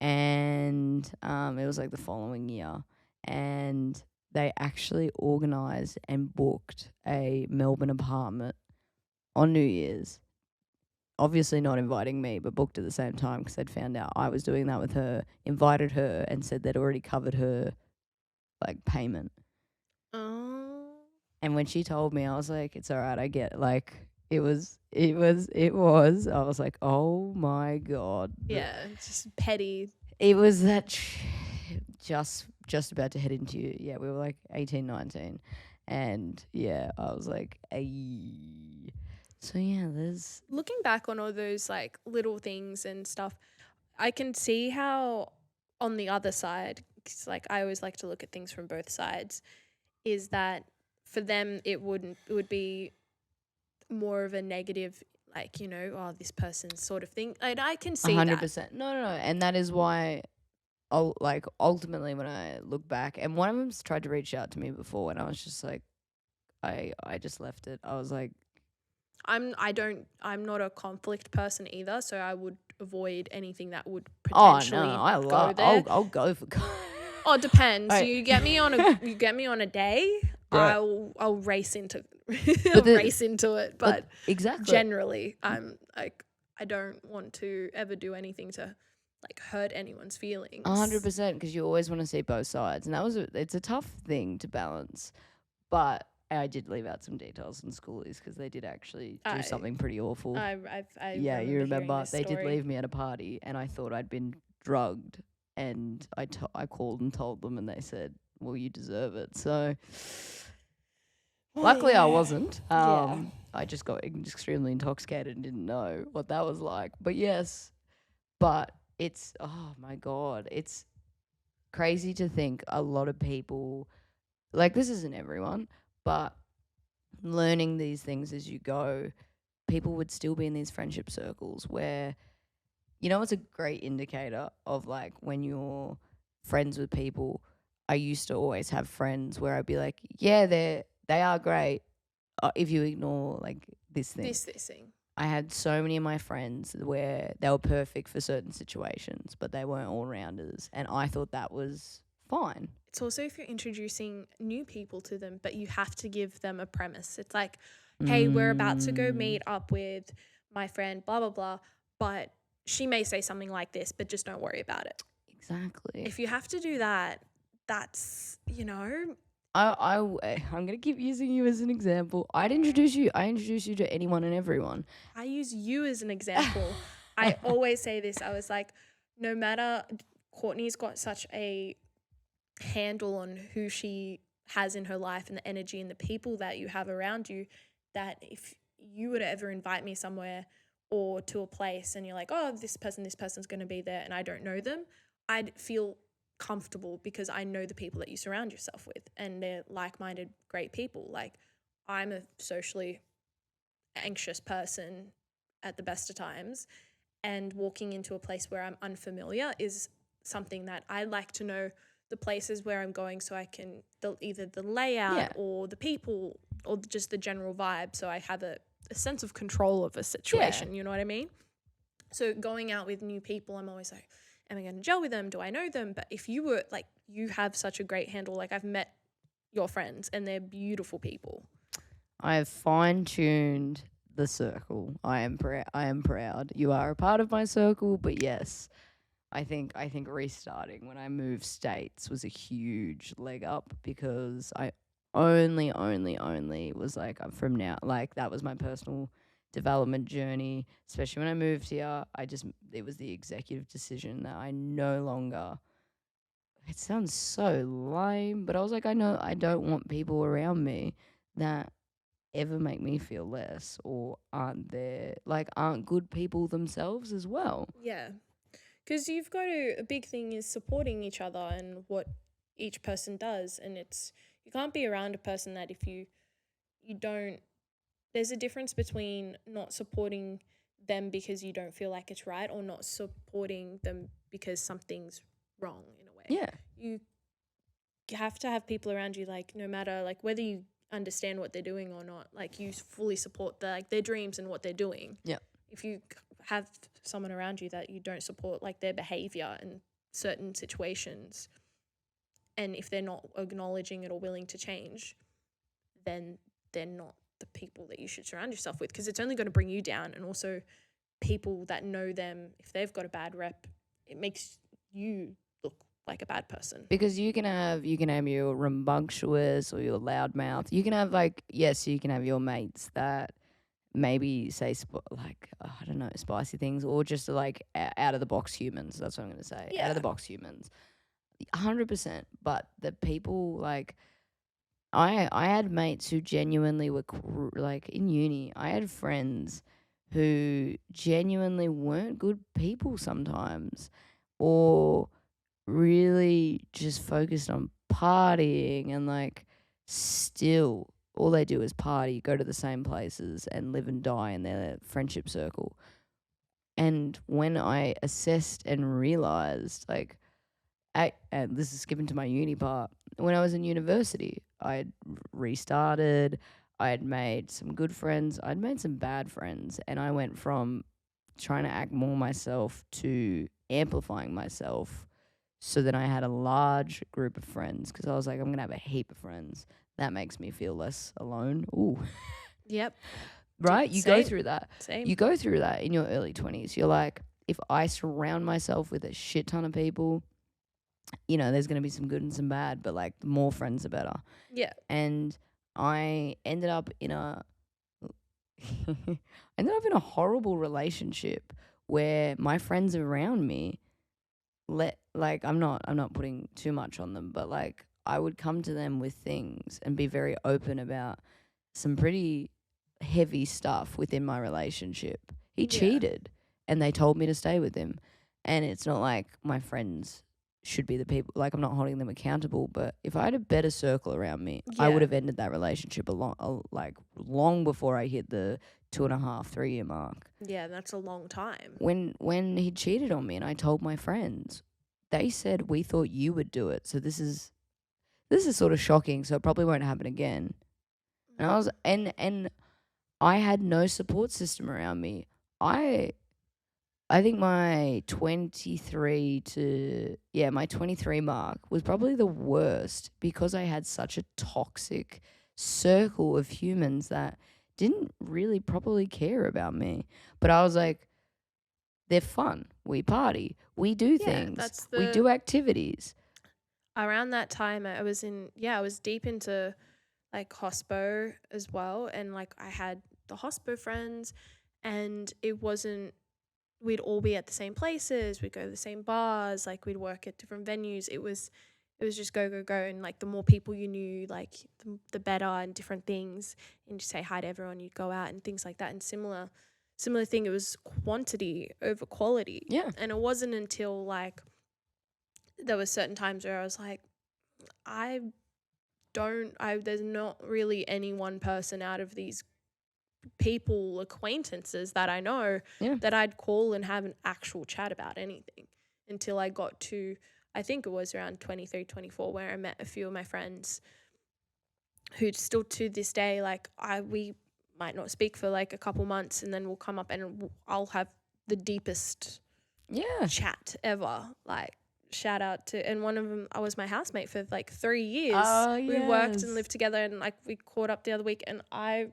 and it was like the following year, and they actually organised and booked a Melbourne apartment on New Year's. Obviously not inviting me, but booked at the same time because they'd found out I was doing that with her, invited her, and said they'd already covered her like payment. Oh. And when she told me, I was like, "It's all right, I get it." Like it was. I was like, "Oh my god!" Yeah, it's just petty. It was that just about to head into yeah. We were like 18, 19, and yeah, I was like, "Ay." So yeah, there's Looking back on all those like little things and stuff, I can see how on the other side, 'cause like I always like to look at things from both sides, is that for them it would be more of a negative, like, oh, this person sort of thing. And I can see that. 100%. No, no, no. And that is why, like, ultimately, when I look back, and one of them's tried to reach out to me before, and I was just like, I just left it. I was like, I'm not a conflict person either, so I would avoid anything that would oh potentially no, I go love. there. I'll go for. Oh, it depends. I- You get me on a day, Right. I'll race into But race into it. But exactly. generally, I'm like, I don't want to ever do anything to like hurt anyone's feelings. 100%, because you always want to see both sides, and it's a tough thing to balance. But I did leave out some details in schoolies because they did actually do something pretty awful. I Yeah, you remember remember this they did story. leave me at a party, and I thought I'd been drugged, and I called and told them, and they said, "Well, you deserve it." So luckily, I wasn't. Yeah. I just got extremely intoxicated and didn't know what that was like. But yes, but it's oh my god, it's crazy to think a lot of people, like, this isn't everyone, but learning these things as you go, people would still be in these friendship circles where, it's a great indicator of like when you're friends with people. I used to always have friends where I'd be like, yeah, they are great, if you ignore like this thing. This thing. I had so many of my friends where they were perfect for certain situations, but they weren't all rounders, and I thought that was fine. It's also if you're introducing new people to them, but you have to give them a premise. It's like, hey, we're about to go meet up with my friend, blah, blah, blah, but she may say something like this, but just don't worry about it. Exactly. If you have to do that, that's, I'm gonna keep using you as an example. I introduce you to anyone and everyone. I use you as an example. I always say this. I was like, no matter, Courtney's got such a handle on who she has in her life and the energy and the people that you have around you, that if you were to ever invite me somewhere or to a place and you're like, oh, this person's going to be there and I don't know them, I'd feel comfortable because I know the people that you surround yourself with and they're like-minded, great people. Like, I'm a socially anxious person at the best of times, and walking into a place where I'm unfamiliar is something that I like to know the places where I'm going so I can either the layout or the people or just the general vibe, so I have a sense of control of a situation. You know what I mean? So going out with new people, I'm always like, am I going to gel with them? Do I know them? But if you were like, you have such a great handle, like I've met your friends and they're beautiful people. I have fine-tuned the circle. I am proud. You are a part of my circle, but yes, I think restarting when I moved states was a huge leg up because I only was like, I'm from now. Like, that was my personal development journey, especially when I moved here. It was the executive decision that I no longer, it sounds so lame, but I was like, I know I don't want people around me that ever make me feel less or aren't good people themselves as well. Yeah. Because you've got a big thing is supporting each other and what each person does. And you can't be around a person that if you don't, there's a difference between not supporting them because you don't feel like it's right or not supporting them because something's wrong in a way. Yeah. You have to have people around you, like, no matter like whether you understand what they're doing or not. Like, you fully support their dreams and what they're doing. Yeah. If you have someone around you that you don't support, like, their behavior in certain situations, and if they're not acknowledging it or willing to change, then they're not the people that you should surround yourself with, because it's only going to bring you down. And also, people that know them, if they've got a bad rep, it makes you look like a bad person. Because you can have your rambunctious or your loudmouth. You can have you can have your mates that maybe say I don't know, spicy things, or just like out of the box humans. That's what I'm gonna say. Out of the box humans, 100%. But the people like I had mates who genuinely were like in uni. I had friends who genuinely weren't good people sometimes, or really just focused on partying, and like still all they do is party, go to the same places, and live and die in their friendship circle. And when I assessed and realized, like, and this is skipping to my uni part, when I was in university, I had restarted. I had made some good friends. I'd made some bad friends. And I went from trying to act more myself to amplifying myself, so that I had a large group of friends, because I was like, I'm going to have a heap of friends. That makes me feel less alone. Ooh. Yep. Right? You go through that. Same. You go through that in your early 20s. You're like, if I surround myself with a shit ton of people, there's going to be some good and some bad, but like the more friends, the better. Yeah. And I ended up in a horrible relationship where my friends around me I'm not putting too much on them, but like I would come to them with things and be very open about some pretty heavy stuff within my relationship. He cheated, and they told me to stay with him. And it's not like my friends should be the people, like I'm not holding them accountable, but if I had a better circle around me, I would have ended that relationship long before I hit the 2.5, 3 year mark. Yeah, that's a long time. When he cheated on me and I told my friends, they said, we thought you would do it. So this is sort of shocking. So it probably won't happen again. And I was and I had no support system around me. I think my 23 mark was probably the worst, because I had such a toxic circle of humans that didn't really properly care about me. But I was like, they're fun. We party. We do things. We do activities. Around that time, I was deep into like hospo as well. And like I had the hospo friends, and it wasn't, we'd all be at the same places. We'd go to the same bars. Like we'd work at different venues. It was just go, go, go. And like the more people you knew, like the better, and different things. And you say hi to everyone. You'd go out and things like that. And similar thing. It was quantity over quality. Yeah. And it wasn't until like there were certain times where I was like, there's not really any one person out of these people, acquaintances that I know that I'd call and have an actual chat about anything, until I got to, I think it was around 23, 24, where I met a few of my friends who still to this day, like we might not speak for like a couple months, and then we'll come up and I'll have the deepest chat ever. Like, shout out to, and one of them, I was my housemate for like 3 years. Oh, we worked and lived together, and like we caught up the other week, and I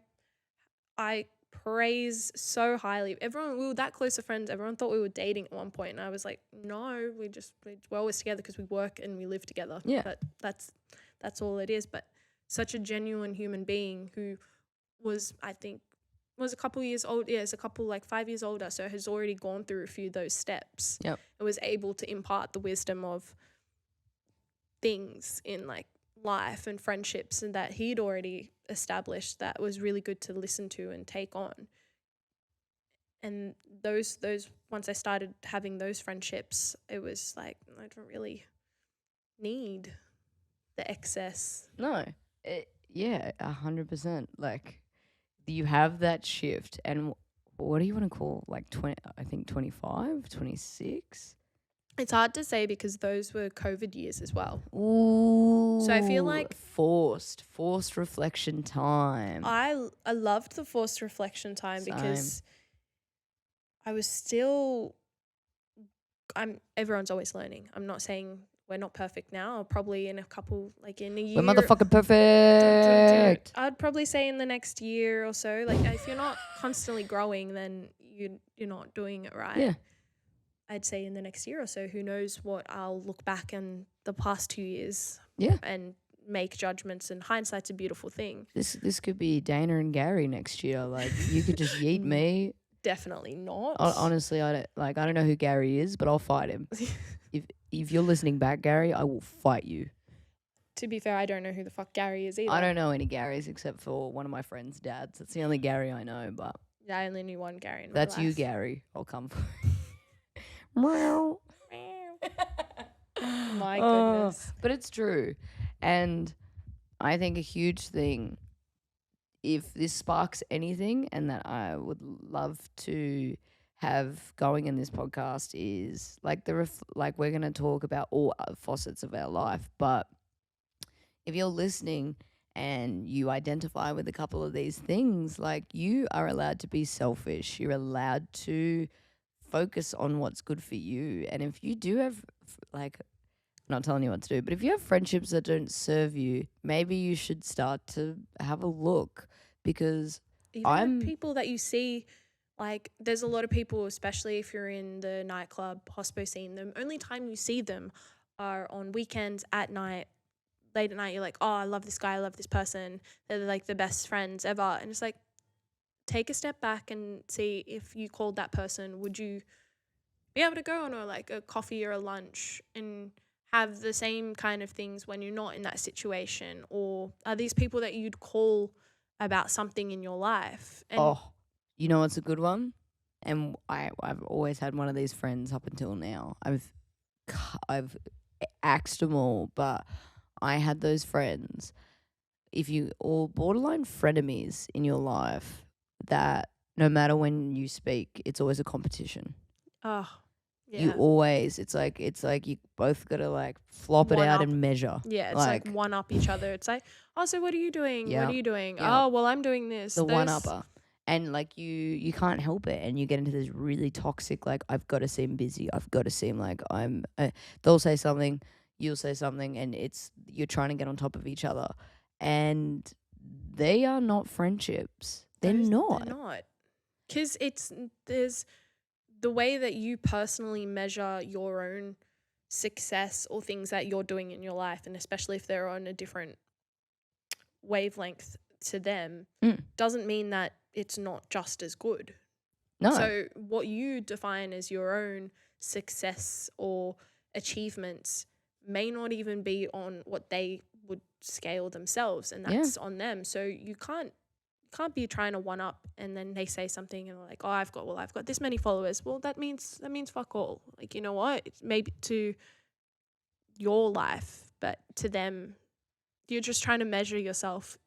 praise so highly. We were that close of friends. Everyone thought we were dating at one point, and I was like, no, we're always together because we work and we live together. Yeah. But that's all it is. But such a genuine human being who was, I think, was a couple years old. Yeah, it's a couple, like 5 years older, so has already gone through a few of those steps. Yep. And was able to impart the wisdom of things in like life and friendships, and that he'd already established, that was really good to listen to and take on. And those once I started having those friendships, it was like, I don't really need the excess. No. 100%. Like, you have that shift, and what do you want to call, like 20, I think 25, 26? It's hard to say because those were COVID years as well. Ooh. So I feel like forced reflection time. I loved the forced reflection time Same. because I was everyone's always learning. I'm not saying we're not perfect now. Or probably in a couple, like in a year. We're motherfucking perfect. I'd probably say in the next year or so. Like if you're not constantly growing, then you're not doing it right. Yeah. I'd say in the next year or so, who knows what I'll look back in the past 2 years. Yeah. And make judgments, and hindsight's a beautiful thing. This could be Dana and Gary next year. Like you could just yeet me. Definitely not. Honestly, I don't know who Gary is, but I'll fight him. If you're listening back, Gary, I will fight you. To be fair, I don't know who the fuck Gary is either. I don't know any Garys except for one of my friend's dads. That's the only Gary I know, but yeah, I only knew one Gary in my that's life. you, Gary. I'll come for you. My goodness. But it's true. And I think a huge thing, if this sparks anything and that I would love to have going in this podcast, is like like we're going to talk about all facets of our life, but if you're listening and you identify with a couple of these things, like you are allowed to be selfish. You're allowed to focus on what's good for you. And if you do have, like, I'm not telling you what to do, but if you have friendships that don't serve you, maybe you should start to have a look, because even people that you see, like there's a lot of people, especially if you're in the nightclub, hospo scene, the only time you see them are on weekends at night, late at night. You're like, oh, I love this guy, I love this person. They're like the best friends ever. And it's like, take a step back and see, if you called that person, would you be able to go on a coffee or a lunch and have the same kind of things when you're not in that situation? Or are these people that you'd call about something in your life? And you know what's a good one? And I've always had one of these friends up until now. I've axed them all, but I had those friends, if you all borderline frenemies in your life, that no matter when you speak, it's always a competition. Oh, yeah. You always, it's like you both got to like flop it out and measure. Yeah, it's like one up each other. It's like, oh, so what are you doing? Yeah. What are you doing? Yeah. Oh, well, I'm doing this. The one upper. And like you can't help it, and you get into this really toxic, like, I've got to seem busy. I've got to seem like they'll say something, you'll say something, and you're trying to get on top of each other. And they are not friendships. They're not. They're not. Because there's the way that you personally measure your own success or things that you're doing in your life, and especially if they're on a different wavelength to them, doesn't mean that it's not just as good. No. So what you define as your own success or achievements may not even be on what they would scale themselves, and that's on them. So you can't be trying to one up, and then they say something and like, oh, I've got this many followers. Well, that means fuck all. Like, you know what? It's maybe to your life, but to them, you're just trying to measure yourself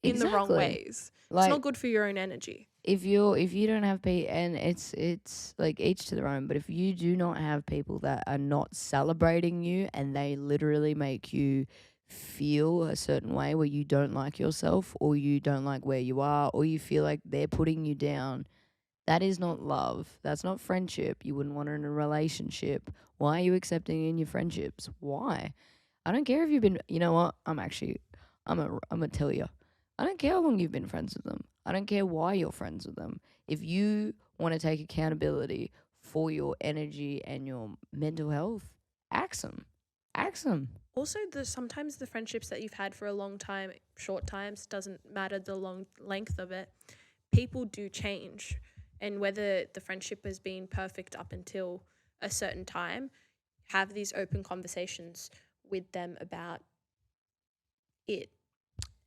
in the wrong ways. Like, it's not good for your own energy. If you don't have people, and it's like each to their own, but if you do not have people that are not celebrating you, and they literally make you feel a certain way where you don't like yourself, or you don't like where you are, or you feel like they're putting you down, that is not love. That's not friendship. You wouldn't want it in a relationship. Why are you accepting in your friendships? Why? I don't care if you've been, you know what? I'm gonna tell you. I don't care how long you've been friends with them. I don't care why you're friends with them. If you want to take accountability for your energy and your mental health, ask them. Also, sometimes the friendships that you've had for a long time, short times, doesn't matter the long length of it. People do change. And whether the friendship has been perfect up until a certain time, have these open conversations with them about it.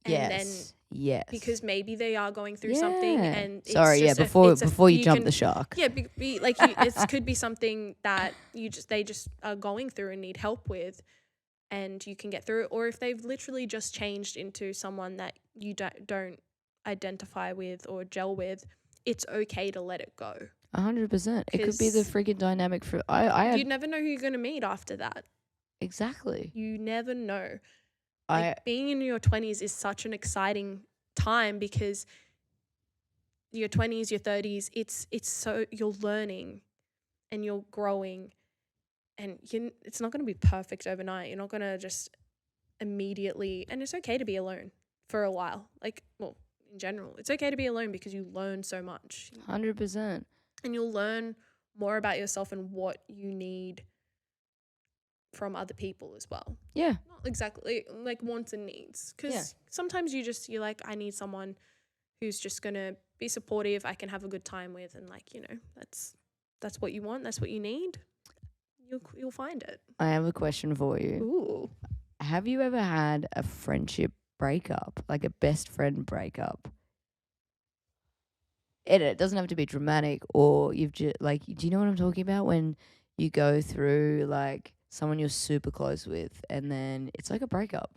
And yes. Because maybe they are going through something, and before you jump the shark. Yeah, it could be something that they just are going through and need help with, and you can get through it. Or if they've literally just changed into someone that you don't identify with or gel with, it's okay to let it go. 100%. It could be the 'Cause freaking dynamic for I you had never know who you're going to meet after that. exactly. You never know. I Like, being in your 20s is such an exciting time because your 20s, your 30s, it's so you're learning and you're growing, and it's not going to be perfect overnight. You're not going to just immediately, and it's okay to be alone for a while. Like, well, in general, it's okay to be alone because you learn so much 100%. and you'll learn more about yourself and what you need from other people as well. Yeah. Not exactly like wants and needs, because Yeah. sometimes you're like, I need someone who's just gonna be supportive, I can have a good time with, and like, that's what you want, that's what you need. You'll find it. I have a question for you. Ooh. Have you ever had a friendship breakup, like a best friend breakup? It doesn't have to be dramatic, or you've just like, do you know what I'm talking about? When you go through like someone you're super close with, and then it's like a breakup.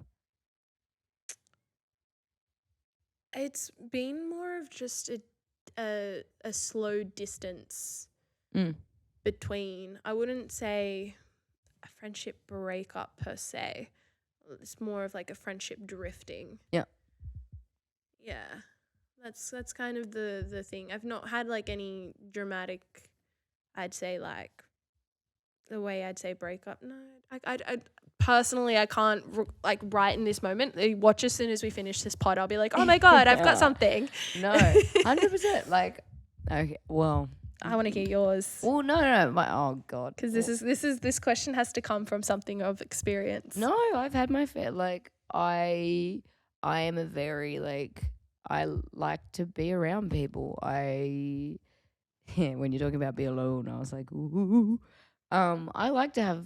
It's been more of just a slow distance Mm. between. I wouldn't say a friendship breakup per se. It's more of like a friendship drifting. Yeah. Yeah. That's kind of the thing. I've not had like any dramatic, I'd say, like the way I'd say breakup. No, I personally, I can't like right in this moment. Watch as soon as we finish this pod, I'll be like, oh my God, I've got something. No, 100%. Like, okay, well, I want to hear yours. well, no, oh God, Because this question has to come from something of experience. no, I've had my fair. Like, I am a very like, I like to be around people. Yeah, when you're talking about be alone, I was like, ooh. I like to have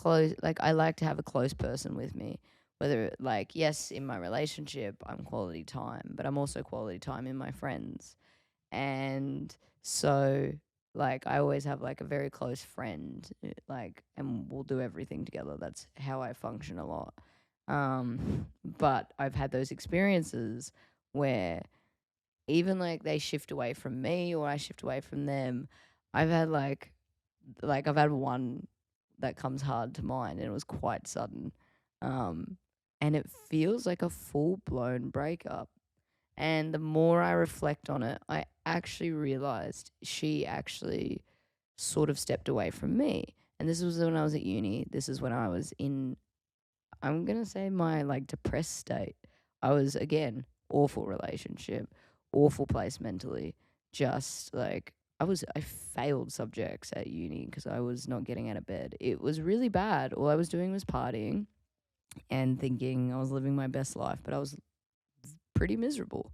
I like to have a close person with me. Whether like, yes, in my relationship, I'm quality time, but I'm also quality time in my friends. And so, like, I always have like a very close friend, like, and we'll do everything together. That's how I function a lot. But I've had those experiences where even like they shift away from me or I shift away from them. I've had I've had one that comes hard to mind, and it was quite sudden. And it feels like a full blown breakup. And the more I reflect on it, I actually realized she actually sort of stepped away from me. And this was when I was at uni. This is when I was in, I'm going to say, my like depressed state. I was, again, awful relationship, awful place mentally. Just like, I failed subjects at uni because I was not getting out of bed. It was really bad. All I was doing was partying and thinking I was living my best life, but I was pretty miserable.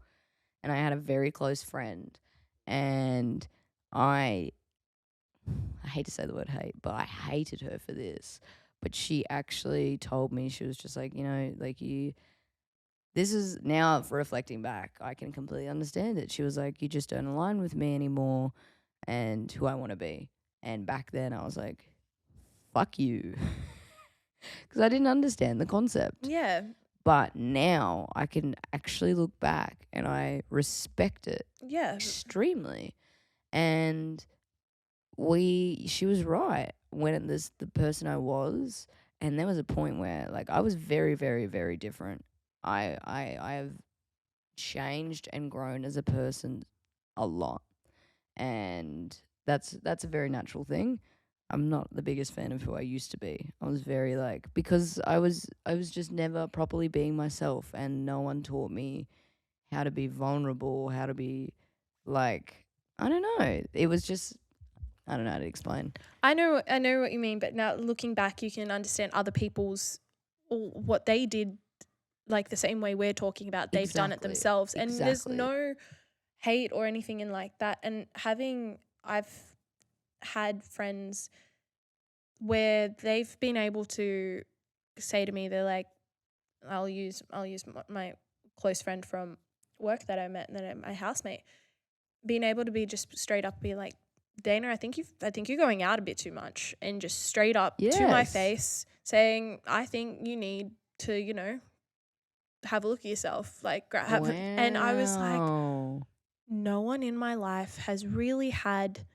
And I had a very close friend, and I hate to say the word hate, but I hated her for this. But she actually told me, she was just like, like this is now for reflecting back, I can completely understand it. She was like, you just don't align with me anymore and who I want to be. And back then I was like, fuck you. Because I didn't understand the concept. Yeah. But now I can actually look back and I respect it Yeah. extremely. And she was right when the person I was. And there was a point where like I was very, very, very different. I have changed and grown as a person a lot. And that's a very natural thing. I'm not the biggest fan of who I used to be. I was very like, because I was just never properly being myself, and no one taught me how to be vulnerable, how to be like, I don't know. It was just, I don't know how to explain. I know what you mean, but now looking back, you can understand other people's what they did, like the same way we're talking about. They've done it themselves, and there's no hate or anything in like that. And I've had friends where they've been able to say to me, they're like, I'll use my close friend from work that I met, and then my housemate, being able to be just straight up, be like, Dana, I think you're going out a bit too much, and just straight up to my face saying, I think you need to, have a look at yourself, like and I was like, no one in my life has really had,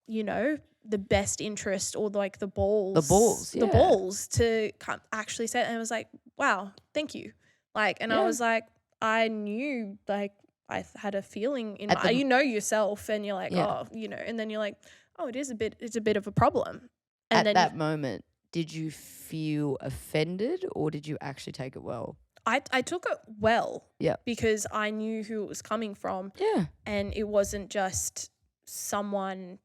you know, the best interest or like the balls to actually say it. And I was like, wow, thank you. Like, and I was like, I knew, like, I had a feeling in my, you know yourself, and you're like, oh, you know, and then you're like, oh, it's a bit of a problem. And At then that moment, did you feel offended or did you actually take it well? I took it well. Yeah. Because I knew who it was coming from. Yeah. And it wasn't just someone.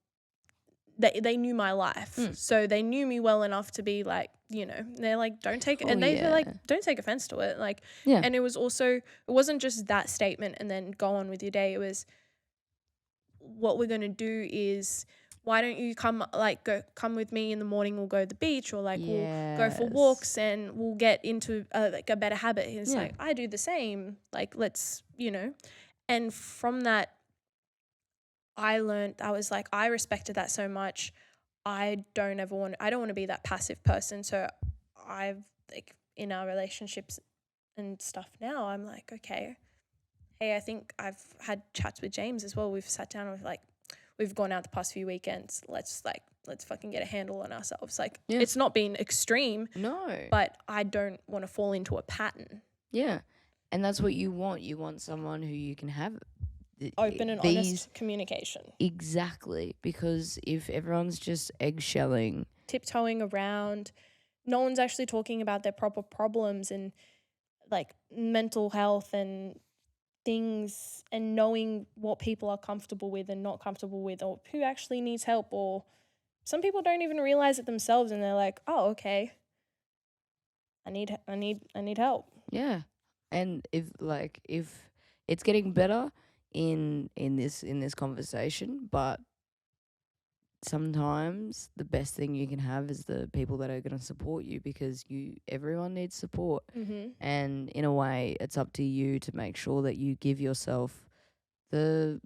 They knew my life. So they knew me well enough to be like, you know, they're like, don't take it. And they were like, don't take offense to it. Like, and it was also, it wasn't just that statement and then go on with your day. It was, what we're going to do is, why don't you come with me in the morning, we'll go to the beach, or like we'll go for walks and we'll get into like a better habit. It's like, I do the same, like, let's, you know. And from that, I learned, I was like, I respected that so much. I don't want to be that passive person. So I've, like, in our relationships and stuff now, I'm like, okay, hey, I think I've had chats with James as well. We've sat down and we've gone out the past few weekends. Let's fucking get a handle on ourselves. Like, it's not been extreme. No. But I don't want to fall into a pattern. Yeah. And that's what you want. You want someone who you can have open and honest communication. Exactly. Because if everyone's just eggshelling, tiptoeing around, no one's actually talking about their proper problems and like mental health and things, and knowing what people are comfortable with and not comfortable with, or who actually needs help, or some people don't even realize it themselves and they're like, oh, okay, I need help. Yeah. And if it's getting better in this conversation, but sometimes the best thing you can have is the people that are going to support you, because everyone needs support. And in a way, it's up to you to make sure that you give yourself the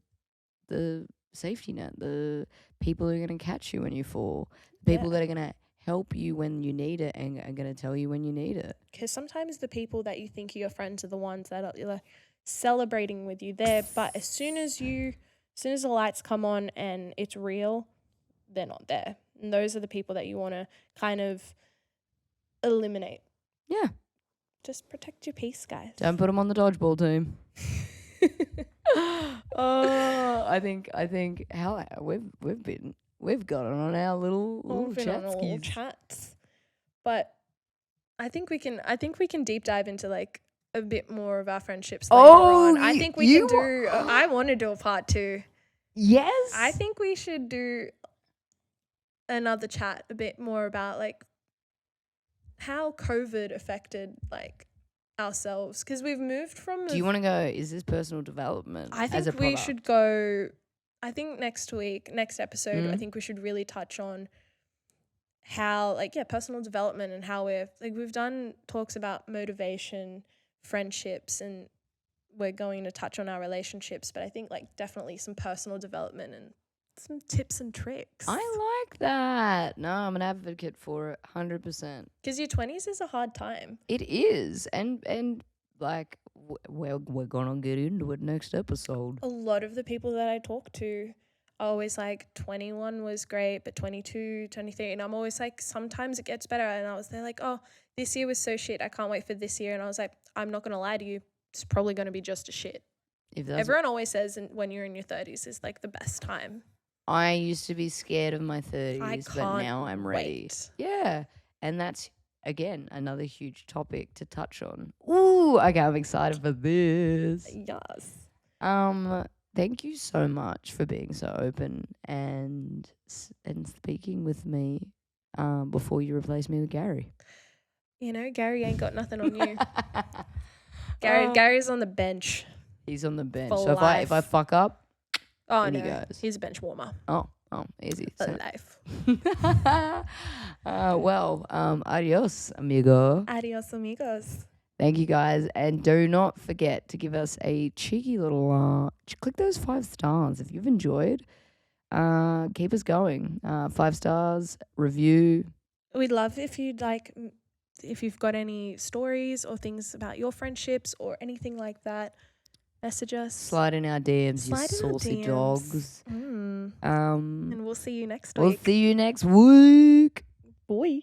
safety net, the people who are going to catch you when you fall, people that are going to help you when you need it and are going to tell you when you need it. Because sometimes the people that you think are your friends are the ones that are like celebrating with you there, but as soon as the lights come on and it's real, they're not there. And those are the people that you want to kind of eliminate. Yeah. Just protect your peace, guys. Don't put them on the dodgeball team. I think how we've gotten on our little chats. But I think we can deep dive into like a bit more of our friendships later on. I think we can do I want to do a part 2. Yes. I think we should do another chat a bit more about like how COVID affected like ourselves, because we've moved from. Do you want to go? Is this personal development? I think we should go. I think next episode, I think we should really touch on how personal development and how we've done talks about motivation, friendships, and we're going to touch on our relationships. But I think definitely some personal development and some tips and tricks. I like that. No, I'm an advocate for it, 100%. Because your 20s is a hard time. It is, and like we're gonna get into it next episode. A lot of the people that I talk to are always like 21 was great, but 22, 23, and I'm always like, sometimes it gets better. And they're like, oh, this year was so shit, I can't wait for this year. And I was like, I'm not gonna lie to you, it's probably gonna be just a shit. Everyone always says when you're in your 30s is like the best time. I used to be scared of my 30s, but now I'm ready. Yeah. And that's, again, another huge topic to touch on. Ooh, okay, I'm excited for this. Yes. Thank you so much for being so open and speaking with me before you replace me with Gary. You know, Gary ain't got nothing on you. Gary's on the bench. He's on the bench. So if I fuck up, oh no, he's a bench warmer. Oh, easy. For life. Adios, amigo. Adios, amigos. Thank you, guys. And do not forget to give us a cheeky little, click those 5 stars if you've enjoyed. Keep us going. 5 stars, review. We'd love if you'd if you've got any stories or things about your friendships or anything like that. Message us. Slide in our DMs, Slide you in our saucy DMs. dogs. And we'll see you next We'll week. see you next week. Boy.